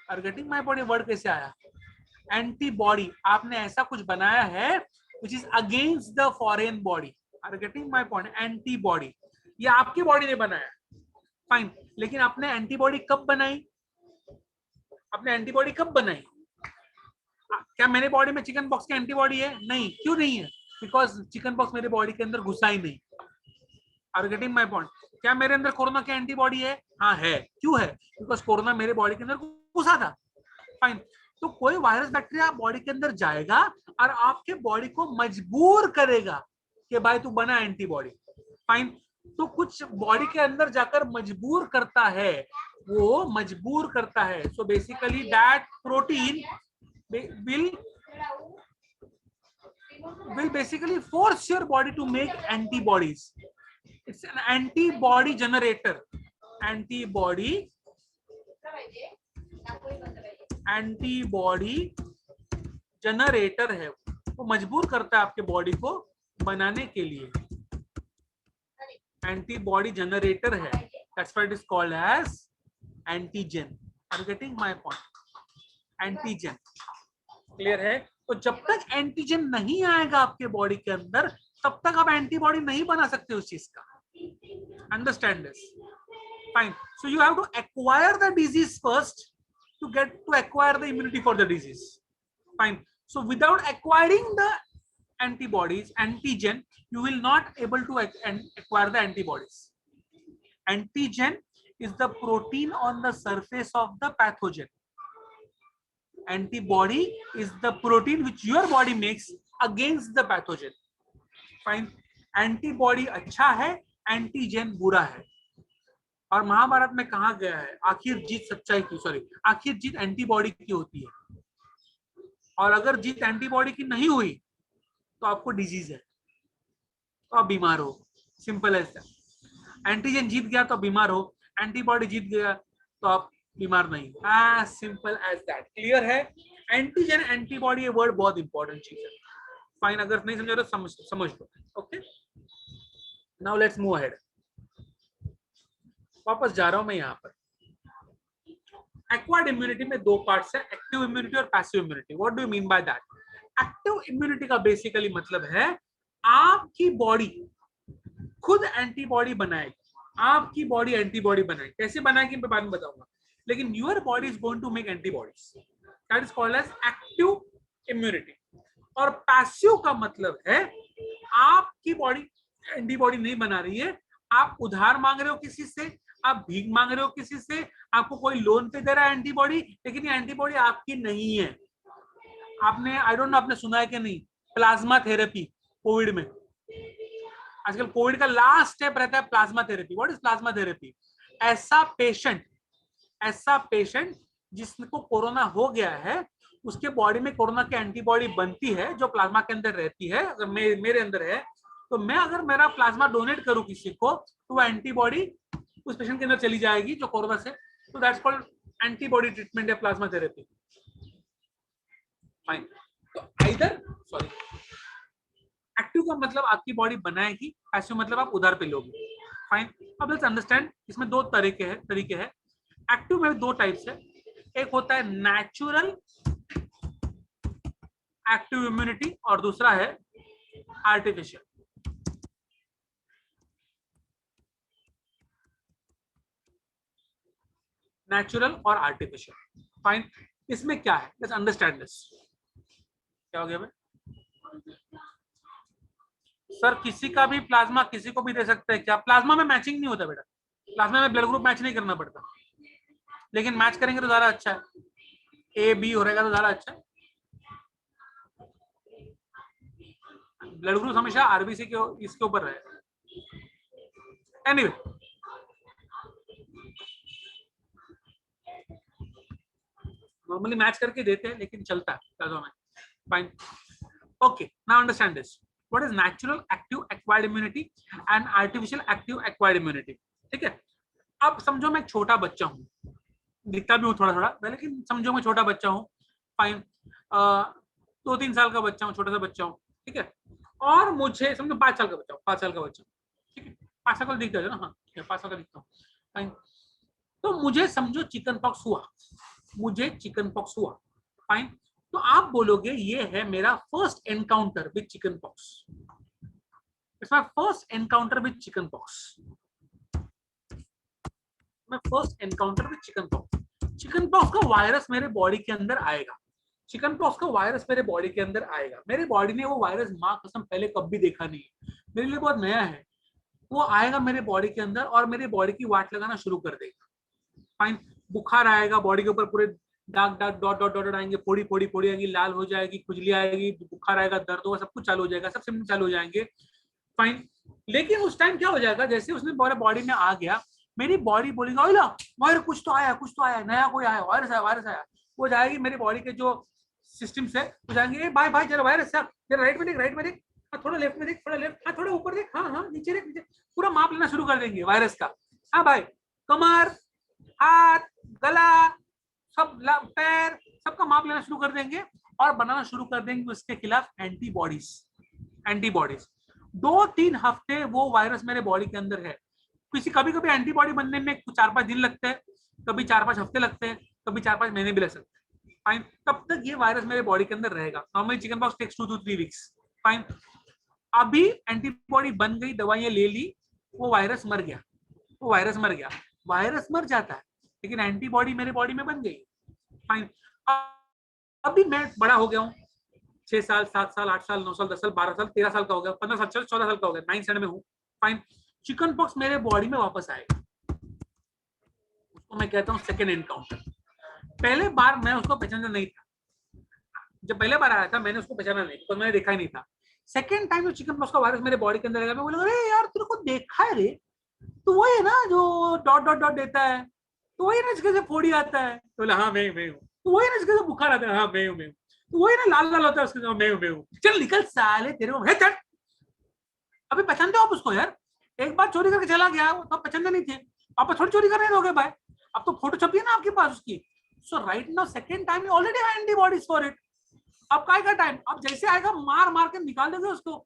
Are getting my body? word कैसे आया? Antibody. आपने ऐसा कुछ बनाया है which is against the foreign body. Are getting my point? Antibody, ये आपकी बॉडी ने बनाया, फाइन, लेकिन आपने एंटीबॉडी कब बनाई? आपने एंटीबॉडी कब बनाई? क्या मेरे बॉडी में चिकन पॉक्स की एंटीबॉडी है? नहीं। क्यों नहीं है? बिकॉज चिकन पॉक्स मेरे बॉडी के अंदर घुसा ही नहीं। Are getting my point? क्या मेरे अंदर कोरोना की एंटीबॉडी है? हाँ है। क्यों है? बिकॉज कोरोना मेरे बॉडी के अंदर घुसा था। फाइन, तो कोई वायरस बैक्टीरिया बॉडी के अंदर जाएगा और आपके बॉडी को मजबूर करेगा कि भाई तू बना एंटीबॉडी। फाइन, तो कुछ बॉडी के अंदर जाकर मजबूर करता है, वो मजबूर करता है। So basically that protein will basically force your body to make antibodies. It's an antibody generator. Antibody generator है, वो मजबूर करता है आपके बॉडी को बनाने के लिए। एंटीबॉडी जनरेटर है, that's why it is called as antigen. Are you getting my point? Antigen, clear है? तो जब तक एंटीजन नहीं आएगा आपके बॉडी के अंदर, तब तक आप एंटीबॉडी नहीं बना सकते उस चीज का। Understand this? Fine, so you have to acquire the disease first to acquire the immunity for the disease. Fine, so without acquiring the antibodies, antigen, you will not able to acquire the antibodies. Antigen is the protein on the surface of the pathogen. Antibody is the protein which your body makes against the pathogen. Fine. Antibody अच्छा है, एंटीजन बुरा है. और महाभारत में कहा गया है आखिर जीत सच्चाई की, सॉरी, आखिर जीत एंटीबॉडी की होती है. और अगर जीत एंटीबॉडी की नहीं हुई तो आपको डिजीज है, तो आप बीमार हो. Simple as that. एंटीजन जीत गया तो बीमार हो, एंटीबॉडी जीत गया तो आप बीमार नहीं. As simple as that. Clear है? एंटीजन एंटीबॉडी ये वर्ड बहुत इंपॉर्टेंट चीज है. फाइन. अगर नहीं समझे तो समझ लो. Okay, now let's move ahead. वापस जा रहा हूं मैं यहाँ पर. एक्वायर्ड इम्यूनिटी में दो पार्ट्स है, एक्टिव इम्यूनिटी और passive immunity. What do you mean by that? Active immunity का बेसिकली मतलब है आपकी बॉडी खुद एंटीबॉडी बनाएगी. आपकी बॉडी एंटीबॉडी बनाएगी. कैसे बनाएगी मैं बाद में बताऊंगा. लेकिन your body is going to make antibodies. That is called as active immunity. और पैसिव का मतलब है आपकी बॉडी एंटीबॉडी नहीं बना रही है, आप उधार मांग रहे हो किसी से, आप भीख मांग रहे हो किसी से, आपको कोई लोन पे दे रहा है एंटीबॉडी, लेकिन ये एंटीबॉडी आपकी नहीं है. आपने आई डोंट नो आपने सुना है कि नहीं, प्लाज्मा थेरेपी कोविड में. आजकल कोविड का लास्ट स्टेप रहता है plasma therapy. What is plasma therapy? ऐसा पेशेंट जिसको कोरोना हो गया है, उसके बॉडी में कोरोना की एंटीबॉडी बनती है जो प्लाज्मा के अंदर रहती है. अगर मेरे अंदर है तो मैं अगर मेरा प्लाज्मा डोनेट करूं किसी को तो वो एंटीबॉडी उस पेशेंट के अंदर चली जाएगी जो कोरोना से. तो दैट्स कॉल्ड एंटीबॉडी ट्रीटमेंट या प्लाज्मा थेरेपी. फाइन. तो आइदर सॉरी, एक्टिव का मतलब आपकी बॉडी बनाएगी, पैसिव मतलब आप उधार पे लोगे. फाइन. अब लेट्स अंडरस्टैंड. इसमें दो तरीके हैं. एक्टिव में दो टाइप्स है. एक होता है नेचुरल एक्टिव इम्यूनिटी और दूसरा है आर्टिफिशियल. नेचुरल और आर्टिफिशियल. फाइन. इसमें क्या है? Let's understand this. क्या हो गया भाई? सर किसी का भी प्लाज्मा किसी को भी दे सकते हैं क्या? प्लाज्मा में मैचिंग नहीं होता बेटा. प्लाज्मा में ब्लड ग्रुप मैच नहीं करना पड़ता, लेकिन मैच करेंगे तो ज्यादा अच्छा है. ए बी हो रहेगा तो ज्यादा अच्छा है. ब्लड ग्रुप हमेशा आरबीसी के इसके ऊपर रहेगा. एनीवे, नॉर्मली मैच करके देते हैं लेकिन चलता है प्लाज्मा में. Fine. Okay, now understand this. What is natural active acquired immunity and artificial active acquired immunity? ठीक है. अब समझो मैं एक छोटा बच्चा हूँ, दिखता भी हूँ थोड़ा थोड़ा, लेकिन समझो मैं छोटा बच्चा हूँ. फाइन. 2-3 साल का बच्चा हूँ, छोटा सा बच्चा हूँ. ठीक है. और मुझे समझो 5 साल का बच्चा हूँ, 5 साल का बच्चा. ठीक है. 5 साल का दिखता है ना? हाँ, 5 साल का दिखता हूँ. फाइन. तो मुझे समझो चिकन पॉक्स हुआ. फाइन. तो आप बोलोगे ये है मेरा first encounter with chicken pox. It's my first encounter with chicken pox. Chicken pox का वायरस मेरे बॉडी के अंदर आएगा. मेरे बॉडी ने वो वायरस माँ कसम पहले कभी देखा नहीं है, मेरे लिए बहुत नया है. वो आएगा मेरे बॉडी के अंदर और मेरे बॉडी की वाट लगाना शुरू कर देगा. फाइन. बुखार आएगा, बॉडी के ऊपर पूरे दाग डॉट आएंगे, फोड़ी आएंगी, लाल हो जाएगी, खुजली आएगी, बुखार आएगा, दर्द होगा, सब कुछ चालू हो जाएगा, सब सिम्टम चालू हो जाएंगे. फाइन. लेकिन उस टाइम क्या हो जाएगा, जैसे उसने बॉडी में आ गया, मेरी बॉडी बोलेगा ओला वायरस कुछ तो आया, नया कोई आया, वायरस आया. वो जाएगी मेरी बॉडी के जो सिस्टम्स है, वो जाएंगे भाई जरा वायरस है, जरा राइट में देख, हाँ थोड़ा लेफ्ट में देख, थोड़ा लेफ्ट, हाँ थोड़ा ऊपर देख, हाँ नीचे देख, पूरा माप लेना शुरू कर देंगे वायरस का. हाँ भाई, कमर, हाथ, गला, सब पैर, सबका माप लेना शुरू कर देंगे और बनाना शुरू कर देंगे उसके खिलाफ एंटीबॉडीज. 2-3 हफ्ते वो वायरस मेरे बॉडी के अंदर है. कभी एंटीबॉडी बनने में 4-5 दिन लगते हैं, कभी 4-5 हफ्ते लगते हैं, कभी 4-5 महीने भी लग सकते हैं. फाइन. तब तक ये वायरस मेरे बॉडी के अंदर रहेगा. Normally chicken pox takes 2 to 3 weeks. Fine. अभी एंटीबॉडी बन गई, दवाइयां ले ली, वो वायरस मर गया. वायरस मर जाता है लेकिन एंटीबॉडी मेरे बॉडी में बन गई. फाइन. अभी मैं बड़ा हो गया हूँ, 6 साल, 7 साल, 8 साल, 9 साल, 10 साल, 12 साल, 13 साल का हो गया, 15 साल, 14 साल का हो गया, 9 साल में हूँ, फाइन। चिकन पॉक्स मेरे बॉडी में वापस आएगा, उसको मैं कहता हूँ सेकेंड एनकाउंटर। पहले बार मैं उसको पहचाना नहीं था, जब पहले बार आया था मैंने उसको पहचाना नहीं, तो मैंने देखा ही नहीं था। सेकेंड टाइम जो चिकन पॉक्स का वायरस मेरे बॉडी के अंदर आएगा, मैं बोलूंगा अरे यार तेरे को देखा है रे, तो वही है ना जो डॉट डॉट डॉट देता है, तो वही ना जिसके से फोड़ी आता है, तो बोला हाँ मैं हूँ। तो वही ना जिसके से बुखार आता है, हाँ मैं हूँ। तो वही ना लाल लाल होता है उसके, मैं हूँ। चल निकल साले, तेरे को चल। अभी पहचानते हो आप उसको यार? एक बार चोरी करके चला गया तो पहचानते नहीं थे, आप थोड़ी चोरी करने दोगे भाई? अब तो फोटो छपी है ना आपके पास उसकी। So right now second time you already have antibodies for it. अब काय का टाइम, अब जैसे आएगा मार मार के निकाल दोगे उसको,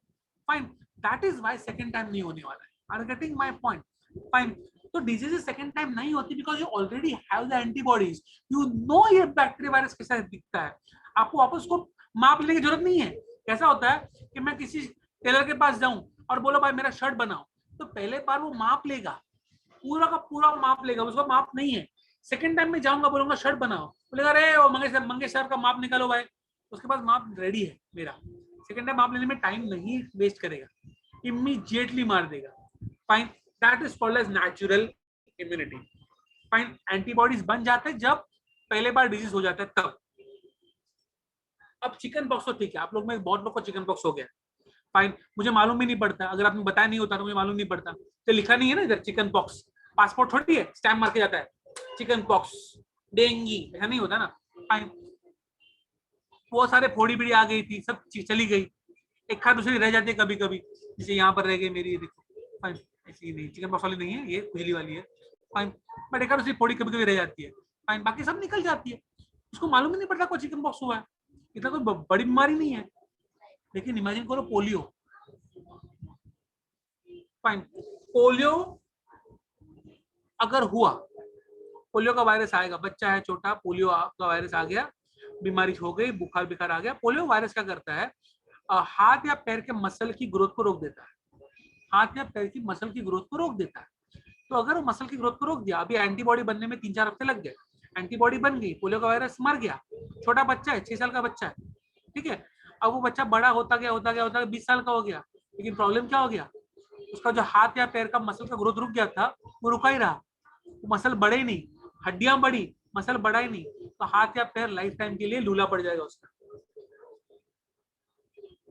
fine. That is why second time नहीं होने वाला है। Are getting my point? Fine. तो डिजीज सेकंड टाइम नहीं होती because you already have the antibodies, you know ये बैक्टीरिया वायरस कैसा दिखता है। आपको वापस उसको माप लेने की जरूरत नहीं है। कैसा होता है कि मैं किसी टेलर के पास जाऊं और बोलो भाई मेरा शर्ट बनाओ, तो पहले बार वो माप लेगा, पूरा का पूरा माप लेगा, उसका माप नहीं है। सेकंड टाइम में जाऊंगा, बोलूंगा शर्ट बनाओ, बोलेगा अरे मंगेश सर का माप निकालो भाई, उसके पास माप रेडी है मेरा। सेकंड टाइम माप लेने में टाइम नहीं वेस्ट करेगा, इमीडिएटली मार देगा। Fine, that is called as natural immunity. Fine, antibodies बन जाते हैं जब पहले बार डिजीज हो जाता है तब। अब चिकन पॉक्स तो ठीक है, आप लोग में बहुत लोग को चिकन पॉक्स हो गया, फाइन, मुझे मालूम भी नहीं पड़ता, अगर आपने बताया नहीं होता तो मुझे मालूम नहीं पड़ता। तो लिखा नहीं है ना इधर चिकन पॉक्स, पासपोर्ट थोड़ी है स्टैम्प मार के जाता है चिकन पॉक्स, डेंगी, ऐसा नहीं होता ना। फाइन, वो सारे फोड़ी बीड़ी आ गई थी, सब चली गई, एक खाद दूसरी रह जाती है कभी कभी, जैसे यहाँ पर रह गई मेरी, देखो फाइन, ऐसी नहीं, चिकन पॉक्स वाली नहीं है ये, खुजली वाली है, फाइन। बट एक खाद दूसरी फोड़ी कभी कभी रह जाती है, फाइन, बाकी सब निकल जाती है, उसको मालूम ही नहीं पड़ता कोई चिकन पॉक्स हुआ है, इतना कोई बड़ी बीमारी नहीं है। लेकिन इमेजिन करो पोलियो, फाइन, पोलियो अगर हुआ, पोलियो का वायरस आएगा, बच्चा है छोटा, पोलियो का वायरस आ गया, बीमारी हो गई, बुखार बिखार आ गया। पोलियो वायरस क्या करता है, हाथ या पैर के मसल की ग्रोथ को रोक देता है, हाथ या पैर की मसल की ग्रोथ को रोक देता है। तो अगर वो मसल की ग्रोथ को रोक दिया, अभी एंटीबॉडी बनने में 3-4 हफ्ते लग गए, एंटीबॉडी बन गई, पोलियो का वायरस मर गया, छोटा बच्चा है, 6 साल का बच्चा है, ठीक है। अब वो बच्चा बड़ा होता गया 20 साल का हो गया, लेकिन प्रॉब्लम क्या हो गया, उसका जो हाथ या पैर का मसल का ग्रोथ रुक गया था, वो रुका ही रहा, वो मसल बढ़े ही नहीं, हड्डियां बढ़ी, मसल बढ़ा ही नहीं, तो हाथ या पैर लाइफ टाइम के लिए लूला पड़ जाएगा उसका।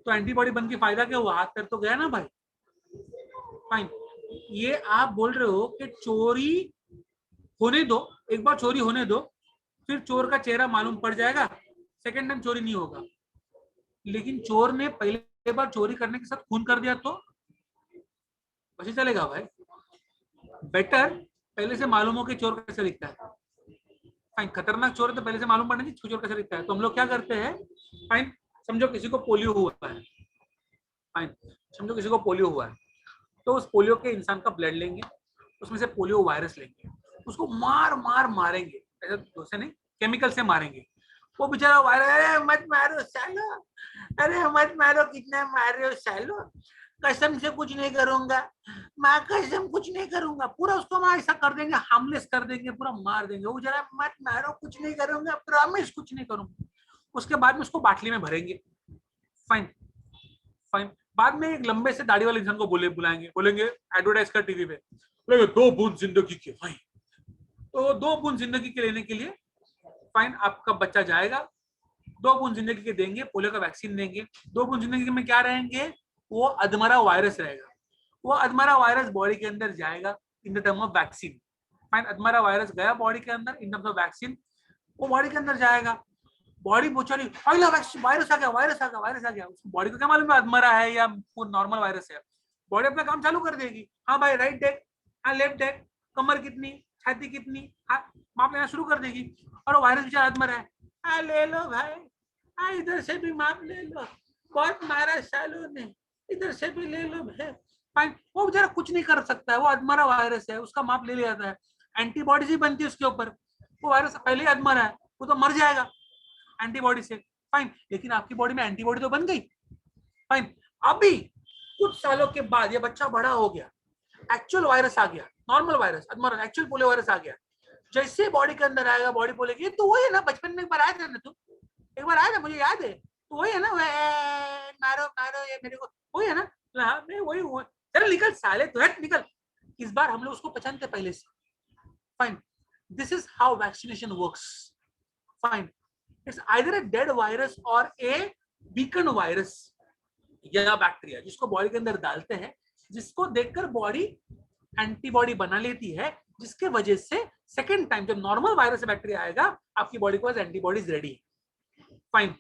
तो एंटीबॉडी बन के फायदा क्या हुआ, हाथ पैर तो गया ना भाई। फाइन, ये आप बोल रहे हो कि चोरी होने दो, एक बार चोरी होने दो, फिर चोर का चेहरा मालूम पड़ जाएगा, सेकंड टाइम चोरी नहीं होगा। लेकिन चोर ने पहले बार चोरी करने के साथ खून कर दिया तो वैसे चलेगा भाई। बेटर पहले से मालूम हो कि चोर कैसे दिखता है। फाइन, खतरनाक चोर है तो पहले से मालूम पड़ना चाहिए चोर कैसे दिखता है। तो हम लोग क्या करते हैं, फाइन, समझो किसी को पोलियो हुआ है, फाइन, समझो किसी को पोलियो हुआ है, तो उस पोलियो के इंसान का ब्लड लेंगे, उसमें से पोलियो वायरस लेंगे, उसको मार मार मारेंगे, ऐसा दूसरे नहीं, केमिकल से मारेंगे। वो बेचारा वायरस, अरे मत मारो सालो, अरे मत मारो, कितना मार रहे हो सालो, कसम से कुछ नहीं करूंगा, मैं कसम कुछ नहीं करूंगा, पूरा उसको हम ऐसा कर देंगे, हार्मलेस कर देंगे, पूरा मार देंगे। वो जरा मत मारो, कुछ नहीं करूंगा, प्रॉमिस कुछ नहीं करूंगा। उसके बाद में उसको बाटली में भरेंगे, फाइन, फाइन। बाद में एक लंबे से दाढ़ी वाले इंसान को बोलेंगे एडवर्टाइज कर टीवी पे, बोलेंगे 2 बूंद जिंदगी के, फाइन। तो 2 बूंद जिंदगी के लेने के लिए, फाइन, आपका बच्चा जाएगा, 2 बूंद जिंदगी के देंगे, पोलियो का वैक्सीन देंगे। 2 बूंद जिंदगी में क्या रहेंगे, वो अधमरा वायरस रहेगा, वो अधमरा वायरस बॉडी के अंदर जाएगा in the term of vaccine. Fine, अधमरा वायरस गया बॉडी के अंदर इन टर्म्स ऑफ वैक्सीन, वो बॉडी के अंदर जाएगा, बॉडी बेचारी वायरस आ गया, वायरस आ गया, वायरस आ गया, उसको बॉडी को क्या मालूम है अधमरा है या नॉर्मल वायरस है। बॉडी अपना काम चालू कर देगी, हाँ भाई राइट डेक, हाँ लेफ्ट डेक, कमर कितनी, छाती कितनी, हाँ माप लेना शुरू कर देगी। और वायरस बेचारा अधमरा है, हाँ ले लो भाई, हाँ इधर से भी माप ले लो, बहुत मारा सालों ने, इधर से भी ले लो भाई। फाइन, वो बेचारा कुछ नहीं कर सकता है, वो अधमरा वायरस है, उसका माप ले लिया जाता है, एंटीबॉडीज ही बनती है उसके ऊपर, वो वायरस पहले ही अधमरा है, वो तो मर जाएगा एंटीबॉडी से। फाइन, लेकिन आपकी बॉडी में एंटीबॉडी तो बन गई, फाइन। अभी कुछ सालों के बाद ये बच्चा बड़ा हो गया, एक्चुअल वायरस आ गया, नॉर्मल वायरस, अधमरा, एक्चुअल पोलियो वायरस आ गया, जैसे बॉडी के अंदर आएगा, बॉडी बोलेगी तो वही है ना, बचपन में एक बार आया था ना, तू एक बार आया था, मुझे याद है, तो वही है ना, मारो मारो ये मेरे को, वही है ना, मैं वही चल निकल साले, तो हट निकल। इस बार हम लोग उसको पहचानते पहले से। Fine, this is how vaccination works. Fine, it's either a dead virus और ए वीकन वायरस या बैक्टीरिया, जिसको बॉडी के अंदर डालते हैं, जिसको देखकर बॉडी एंटीबॉडी बना लेती है, जिसके वजह से सेकेंड टाइम जब नॉर्मल वायरस से बैक्टीरिया आएगा, आपकी बॉडी के पास एंटीबॉडीज रेडी है। फाइन,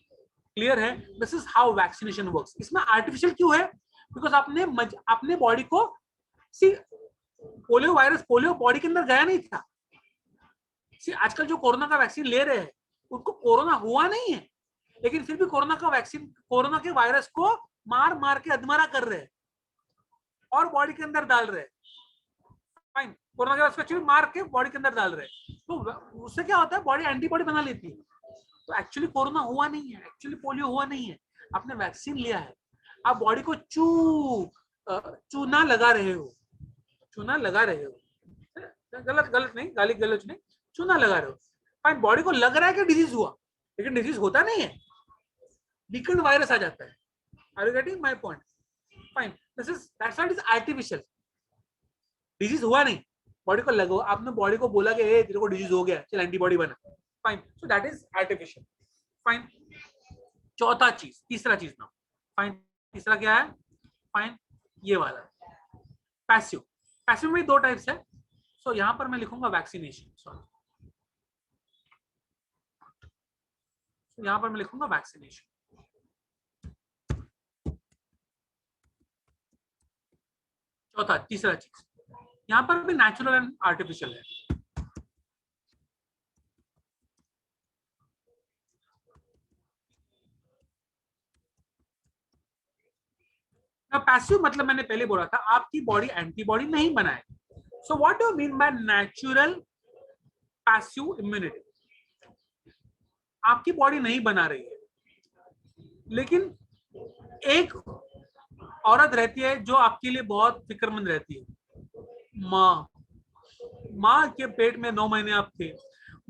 क्लियर है? This is how vaccination works. इसमें आर्टिफिशियल क्यों है? बिकॉज अपने बॉडी को, see polio virus, polio body के अंदर गया नहीं था। सी आजकल जो कोरोना का वैक्सीन ले रहे हैं, उनको कोरोना हुआ नहीं है, लेकिन फिर भी कोरोना का वैक्सीन, कोरोना के वायरस को मार मार के अधमरा कर रहे हैं और बॉडी के अंदर डाल रहे हैं। फाइन, कोरोना के वायरस को मार के बॉडी के अंदर डाल रहे हैं, तो उससे क्या होता है, बॉडी एंटीबॉडी बना लेती है। तो एक्चुअली कोरोना हुआ नहीं है, एक्चुअली पोलियो हुआ नहीं है, आपने वैक्सीन लिया है। आप बॉडी को चूना लगा रहे हो, चूना लगा रहे हो, गलत नहीं, गाली गलत नहीं, चूना लगा रहे हो। फाइन, बॉडी को लग रहा है कि डिजीज हुआ, लेकिन डिजीज होता नहीं है, वीकेंड वायरस आ जाता है। Are you getting my point? Fine, this is that's what is artificial. Disease हुआ नहीं, बॉडी को लगो, आपने बॉडी को बोला कि तेरे को डिजीज हो गया, चल एंटीबॉडी बना। Fine, so that is artificial. Fine, चौथा चीज, तीसरा चीज ना। फाइन, तीसरा क्या है? फाइन, ये वाला पैसिव। पैसिव में दो टाइप्स है। सो यहां पर मैं लिखूंगा वैक्सीनेशन, सॉरी, यहां पर मैं लिखूंगा वैक्सीनेशन। चौथा, तीसरा चीज, यहां पर भी नेचुरल एंड आर्टिफिशियल है। पैसिव मतलब मैंने पहले बोला था, आपकी बॉडी एंटीबॉडी नहीं बनाए। So what do you mean by natural passive immunity? आपकी बॉडी नहीं बना रही है, लेकिन एक औरत रहती है जो आपके लिए बहुत फिक्रमंद रहती है। माँ के पेट में 9 महीने आप थे,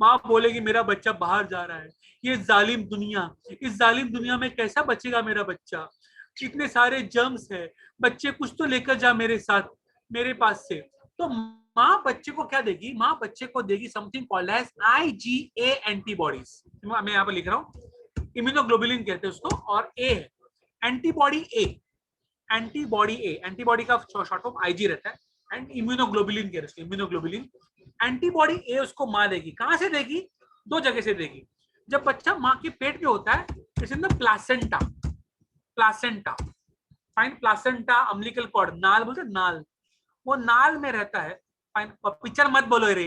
माँ बोलेगी मेरा बच्चा बाहर जा रहा है, ये जालिम दुनिया, इस जालिम दुनिया में कैसा बचेगा मेरा बच्चा, इतने सारे जर्म्स है, बच्चे कुछ तो लेकर जा मेरे साथ, मेरे पास से। तो माँ बच्चे को क्या देगी? माँ बच्चे को देगी something called as IgA antibodies. मैं यहाँ पर लिख रहा हूँ, इम्यूनोग्लोबुलिन कहते हैं उसको, और ए है एंटीबॉडी ए। एंटीबॉडी ए, एंटीबॉडी का शॉर्ट फॉर्म IG रहता है, एंड इम्यूनोग्लोबुलिन कहते हैं, इम्यूनोग्लोबुलिन। एंटीबॉडी ए उसको माँ देगी। कहां से देगी? दो जगह से देगी। जब बच्चा माँ के पेट में होता है, it's in the placenta. Placenta, fine, placenta, umbilical cord, नाल बोलते हैं, नाल, वो नाल में रहता है। फाइन, पिक्चर मत बोलो रे,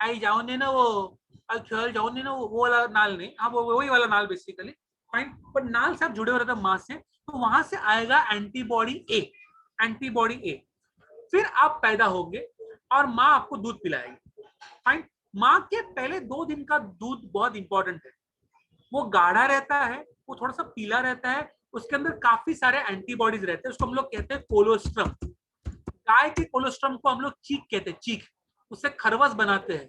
आई जाओ ने ना, वो खेल जाओ ने ना, वो वाला नाल नहीं, हाँ वो वही वाला नाल बेसिकली। फाइन, पर नाल सब जुड़े हो रहता है माँ से, तो वहां से आएगा एंटीबॉडी ए। एंटीबॉडी ए, फिर आप पैदा होंगे और माँ आपको दूध पिलाएगी। फाइन, माँ के पहले 2 दिन का दूध बहुत इंपॉर्टेंट है। वो गाढ़ा रहता है, वो थोड़ा सा पीला रहता है, उसके अंदर काफी सारे एंटीबॉडीज रहते हैं, उसको हम लोग कहते हैं कोलोस्ट्रम। गाय के कोलोस्ट्रम को हम लोग चीक कहते हैं, चीक, उससे खरवस बनाते हैं।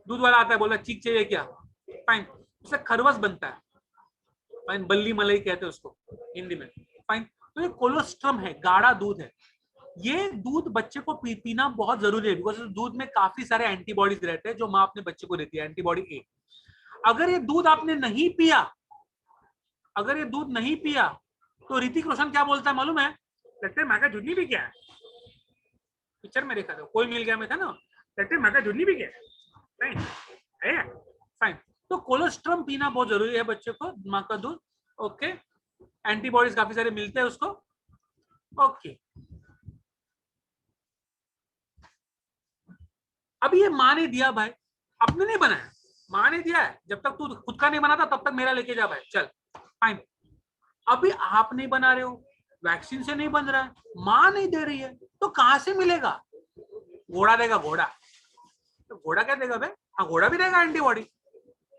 दूध वाला आता है, बोला चीक चाहिए क्या? फाइन, उससे खरवस बनता है। फाइन, बल्ली मलाई कहते हैं उसको हिंदी में। फाइन, तो ये कोलोस्ट्रम है, गाढ़ा दूध है। ये दूध बच्चे को पीना बहुत जरूरी है, बिकॉज दूध में काफी सारे एंटीबॉडीज रहते हैं जो माँ अपने बच्चे को देती है, एंटीबॉडी ए। अगर ये दूध आपने नहीं पिया, अगर ये दूध नहीं पिया, तो ऋतिक रोशन क्या बोलता है मालूम है? लगता है मैं का झुन्नी भी क्या है, पिक्चर में देखा था, कोई मिल गया में था ना, लगता है मैं का झुन्नी भी क्या है। फाइन, तो कोलोस्ट्रम पीना बहुत जरूरी है बच्चे को, माँ का दूध। ओके, एंटीबॉडीज काफी सारे मिलते हैं उसको। ओके, अब ये माँ ने दिया भाई, आपने नहीं बनाया, माँ ने दिया है। जब तक तू खुद का नहीं बनाता तब तक मेरा लेके जा भाई, चल। फाइन, अभी आप नहीं बना रहे हो, वैक्सीन से नहीं बन रहा है, माँ नहीं दे रही है, तो कहां से मिलेगा? घोड़ा देगा, घोड़ा। तो घोड़ा क्या देगा भाई? हाँ, घोड़ा भी देगा एंटीबॉडी।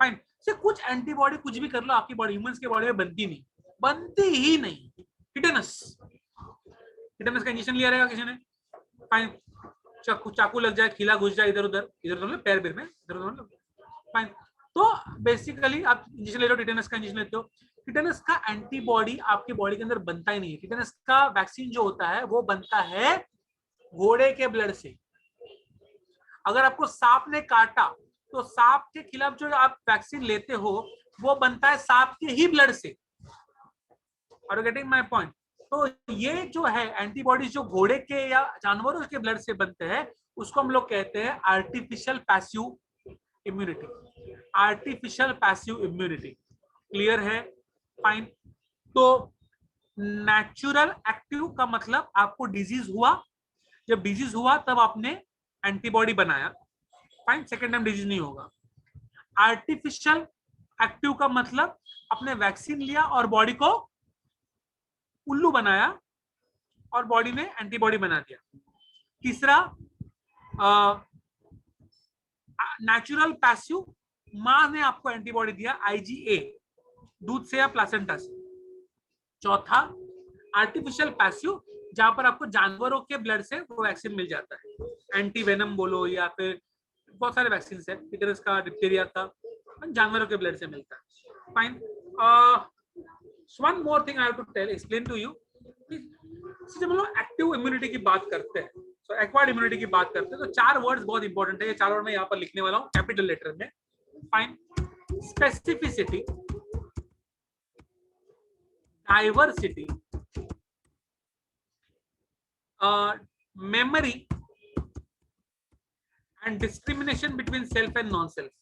फाइन, से कुछ एंटीबॉडी कुछ भी कर लो, आपकी बॉडी, ह्यूमंस की बॉडी में बनती नहीं, बनती ही नहीं। टिटेनस, टिटेनस का इंजेक्शन लिया रहेगा किसी ने? फाइन, चाकू लग जाए, खिला घुस जाए इधर उधर, पैर में इधर उधर। फाइन, तो बेसिकली आप इंजेक्शन ले लो, टिटेनस का इंजेक्शन लेते हो। टिटेनस का एंटीबॉडी आपके बॉडी के अंदर बनता ही नहीं है। टिटेनस का वैक्सीन जो होता है वो बनता है घोड़े के ब्लड से। अगर आपको सांप ने काटा तो सांप के खिलाफ जो आप वैक्सीन लेते हो वो बनता है सांप के ही ब्लड से। Are getting my point? तो ये जो है एंटीबॉडीज जो घोड़े के या जानवरों के ब्लड से बनते हैं उसको हम लोग कहते हैं artificial passive immunity. Artificial passive immunity, clear है? फाइन। तो नेचुरल एक्टिव का मतलब आपको डिजीज हुआ, जब डिजीज हुआ तब आपने एंटीबॉडी बनाया, फाइन, सेकेंड टाइम डिजीज नहीं होगा। आर्टिफिशियल एक्टिव का मतलब आपने वैक्सीन लिया और बॉडी को उल्लू बनाया और बॉडी ने एंटीबॉडी बना दिया। तीसरा नेचुरल पैसिव, मां ने आपको एंटीबॉडी दिया IgA दूध से या प्लासेंटा से। चौथा आर्टिफिशियल पैसिव, जहां पर आपको जानवरों के ब्लड से वो वैक्सीन मिल जाता है, एंटी वेनम बोलो या फिर बहुत सारे वैक्सीन है, टिटेनस का, डिप्थीरिया का, जानवरों के ब्लड से मिलता है। Fine. One more thing I have to tell, explain to you. जब हम लोग एक्टिव इम्यूनिटी की बात करते हैं, तो एक्वायर्ड इम्यूनिटी की बात करते हैं, तो चार वर्ड्स बहुत इंपॉर्टेंट है। ये चार वर्ड मैं यहाँ पर लिखने वाला हूँ कैपिटल लेटर में। Fine. Specificity, diversity, memory and discrimination between self and non-self.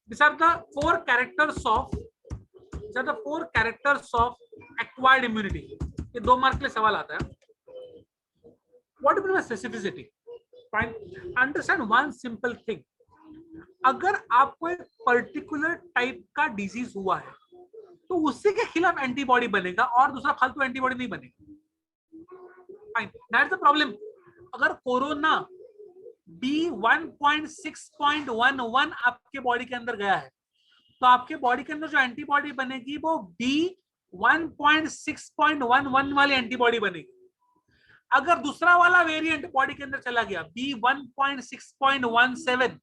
These are the four characters of acquired immunity. ये 2 मार्क के लिए सवाल आता है। What do you mean by specificity? Fine. Understand one simple thing. अगर आपको एक पर्टिकुलर टाइप का डिजीज हुआ है तो उसी के खिलाफ एंटीबॉडी बनेगा और दूसरा फालतू एंटीबॉडी नहीं बनेगा। Fine, that's the problem. अगर कोरोना B1.6.11 आपके बॉडी के अंदर गया है तो आपके बॉडी के अंदर जो एंटीबॉडी बनेगी वो B1.6.11 वाली एंटीबॉडी बनेगी। अगर दूसरा वाला वेरिएंट बॉडी के अंदर चला गया B1.6.17,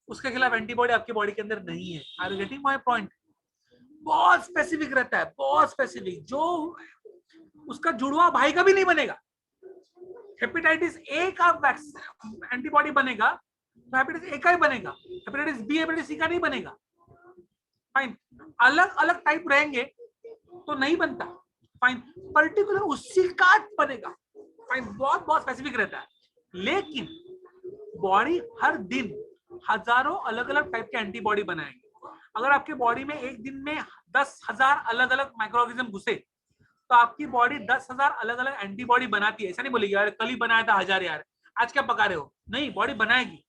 उसके खिलाफ एंटीबॉडी आपके बॉडी के अंदर नहीं है। Are you getting my point? बहुत स्पेसिफिक रहता है, बहुत स्पेसिफिक। जो उसका जुड़वा भाई का भी नहीं बनेगा। हेपेटाइटिस ए का एंटीबॉडी बनेगा तो हेपेटाइटिस ए का ही बनेगा, हेपेटाइटिस बी, हेपेटाइटिस सी का नहीं बनेगा। फाइन। अलग अलग टाइप रहेंगे तो नहीं बनता। फाइन। पर्टिकुलर उसी का बनेगा। फाइन, बहुत बहुत स्पेसिफिक रहता है। लेकिन बॉडी हर दिन हजारों अलग अलग टाइप के एंटीबॉडी बनाएगी। अगर आपके बॉडी में एक दिन में 10,000 अलग अलग माइक्रो ऑर्गेनिज्म घुसे तो आपकी बॉडी 10,000 अलग अलग एंटीबॉडी बनाती है। ऐसा नहीं बोलेगी यार कल ही बनाया था 1000, यार आज क्या पका रहे हो, नहीं, बॉडी बनाएगी।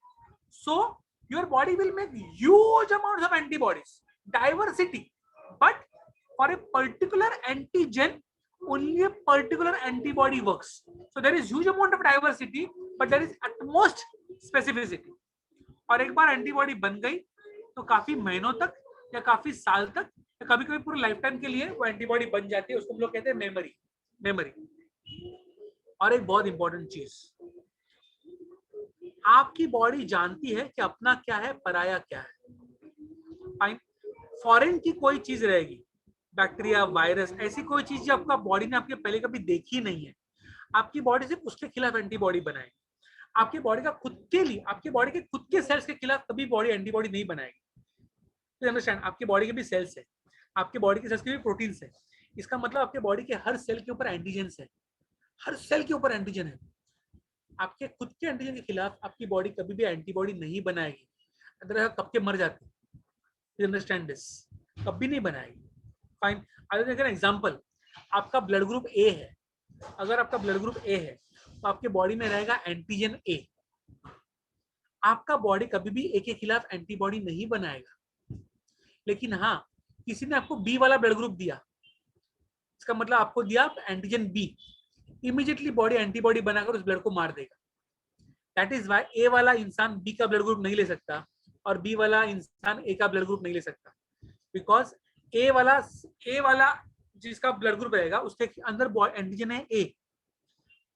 So your body will make huge amounts of antibodies, diversity, but for a particular antigen only a particular antibody works. So there is huge amount of diversity but there is utmost specificity. और एक बार एंटीबॉडी बन गई तो काफी महीनों तक या काफी साल तक या कभी कभी पूरे लाइफ टाइम के लिए वो एंटीबॉडी बन जाती है। उसको हम लोग कहते हैं मेमोरी। और एक बहुत इंपॉर्टेंट चीज, आपकी बॉडी जानती है कि अपना क्या है, पराया क्या है। फाइन। फॉरेन की कोई चीज रहेगी, बैक्टीरिया, वायरस, ऐसी कोई चीज जो आपका बॉडी ने आपके पहले कभी देखी नहीं है, आपकी बॉडी सिर्फ उसके खिलाफ एंटीबॉडी बनाएगी। आपकी बॉडी का खुद के लिए, आपके बॉडी के खुद के सेल्स के खिलाफ कभी बॉडी एंटीबॉडी नहीं बनाएगी। तो अंडरस्टैंड, आपके बॉडी के भी सेल्स है, आपके बॉडी के सेल्स के भी प्रोटीन्स है। इसका मतलब आपके बॉडी के हर सेल के ऊपर एंटीजेंस है, हर सेल के ऊपर एंटीजन है। आपके खुद के एंटीजन के खिलाफ आपकी बॉडी कभी भी एंटीबॉडी नहीं बनाएगी। अगर कब के मर जाते, अंडरस्टैंड दिस, कभी नहीं बनाएगी। Fine. I will take an example. आपका ब्लड ग्रुप ए है, अगर आपका ब्लड ग्रुप ए है तो आपके बॉडी में रहेगा एंटीजन ए। आपका बॉडी कभी भी ए के खिलाफ एंटीबॉडी नहीं बनाएगा। लेकिन हाँ, किसी ने आपको बी वाला ब्लड ग्रुप दिया, इसका मतलब आपको दिया antigen B, immediately body antibody बनाकर उस ब्लड को मार देगा। दैट इज व्हाई ए वाला इंसान बी का ब्लड ग्रुप नहीं ले सकता और बी वाला इंसान ए का ब्लड ग्रुप नहीं ले सकता। बिकॉज ए वाला जिसका ब्लड ग्रुप रहेगा उसके अंदर एंटीजन है ए,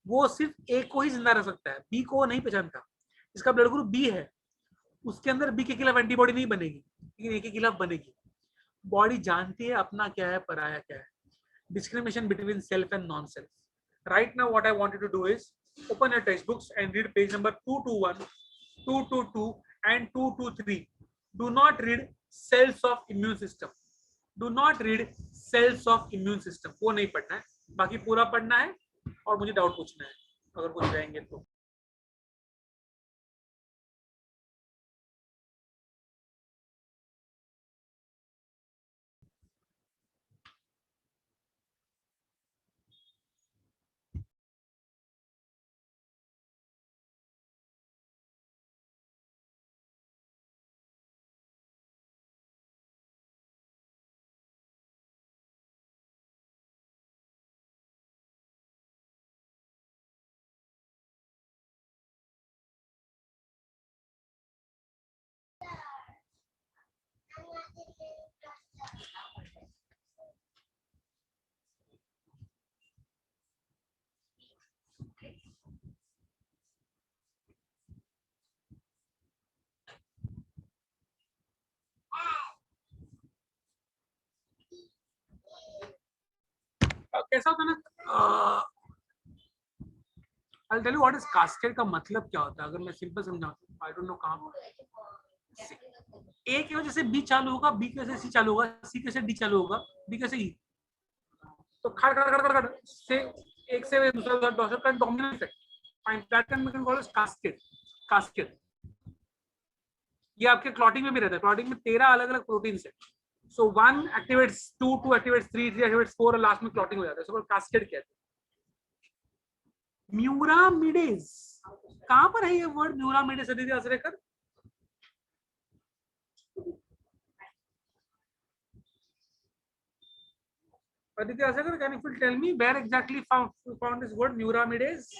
वो सिर्फ ए को ही जिंदा रख सकता है, बी को नहीं पहचानता। इसका ब्लड ग्रुप बी है, उसके अंदर बी के खिलाफ एंटीबॉडी नहीं बनेगी, लेकिन ए के खिलाफ बनेगी। बॉडी जानती है अपना क्या है, पराया क्या है। Discrimination between self and non-self. Right now, what I wanted to do is open your textbooks and read page number 221, 222, and 223. Do not read cells of immune system. Do not read cells of immune system. वो नहीं पढ़ना है, बाकी पूरा पढ़ना है और मुझे डाउट पूछना है अगर पूछ जाएंगे तो। कैसा होता है ना, I'll tell you what is cascade का मतलब क्या होता है, अगर मैं सिंपल समझाऊं। आई डोंट नो कहाँ ए की वजह से बी चालू होगा, बी की वजह से सी चालू होगा, सी की वजह से डी चालू होगा, डी की वजह से ई। तो खड़ खड़ खड़ खड़ से एक से दूसरा दूसरा का dominant effect, fine that can be called as cascade. Cascade ये आपके क्लॉटिंग में भी रहता है। क्लॉटिंग में 13 अलग अलग प्रोटीन है। सो 1 एक्टिवेट्स 2, 2 एक्टिवेट्स 3, 3 एक्टिवेट्स 4 और लास्ट में क्लॉटिंग हो जाता है। सो कास्केड कहते हैं। म्यूरामिडेज, कहां पर है ये word muramidase? Aditi Asrekar, Aditi Asakar, can you tell me where exactly found this word muramidase?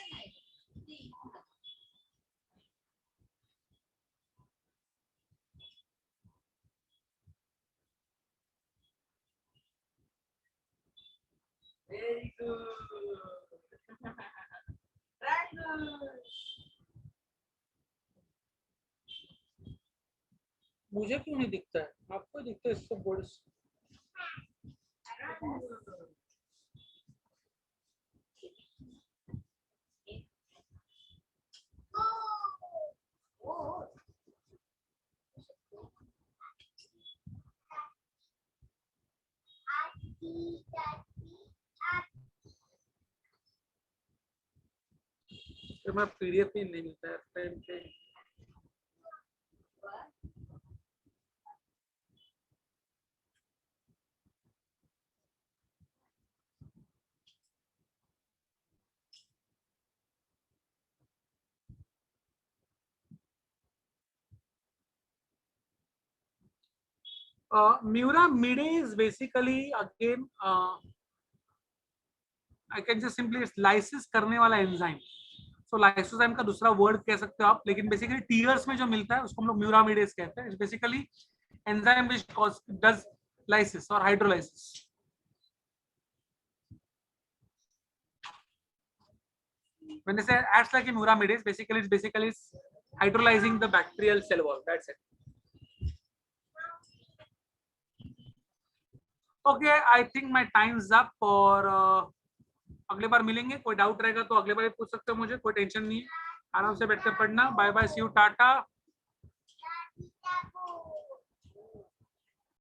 Very good. मुझे क्यों नहीं दिखता है, आपको दिखता है इससे बोर्ड? तो मैं पीडीएफ में नहीं मिलता है पेन पे। Muramidase basically again I can just simply it's lysis करने वाला एंजाइम। सो लाइसोजाइम का दूसरा वर्ड कह सकते हो आप, लेकिन बेसिकली टीयर्स में जो मिलता है उसको हम लोग म्यूरामिडेज कहते हैं। It's basically enzyme which does lysis और hydrolysis. When they say acts like a muramidase, basically it's hydrolyzing the bacterial cell wall. That's it. Okay, I think my time's up। और अगले बार मिलेंगे। कोई डाउट रहेगा तो अगले बार पूछ सकते हो मुझे, कोई टेंशन नहीं है। आराम से बैठ कर पढ़ना। Bye bye, see you, Tata.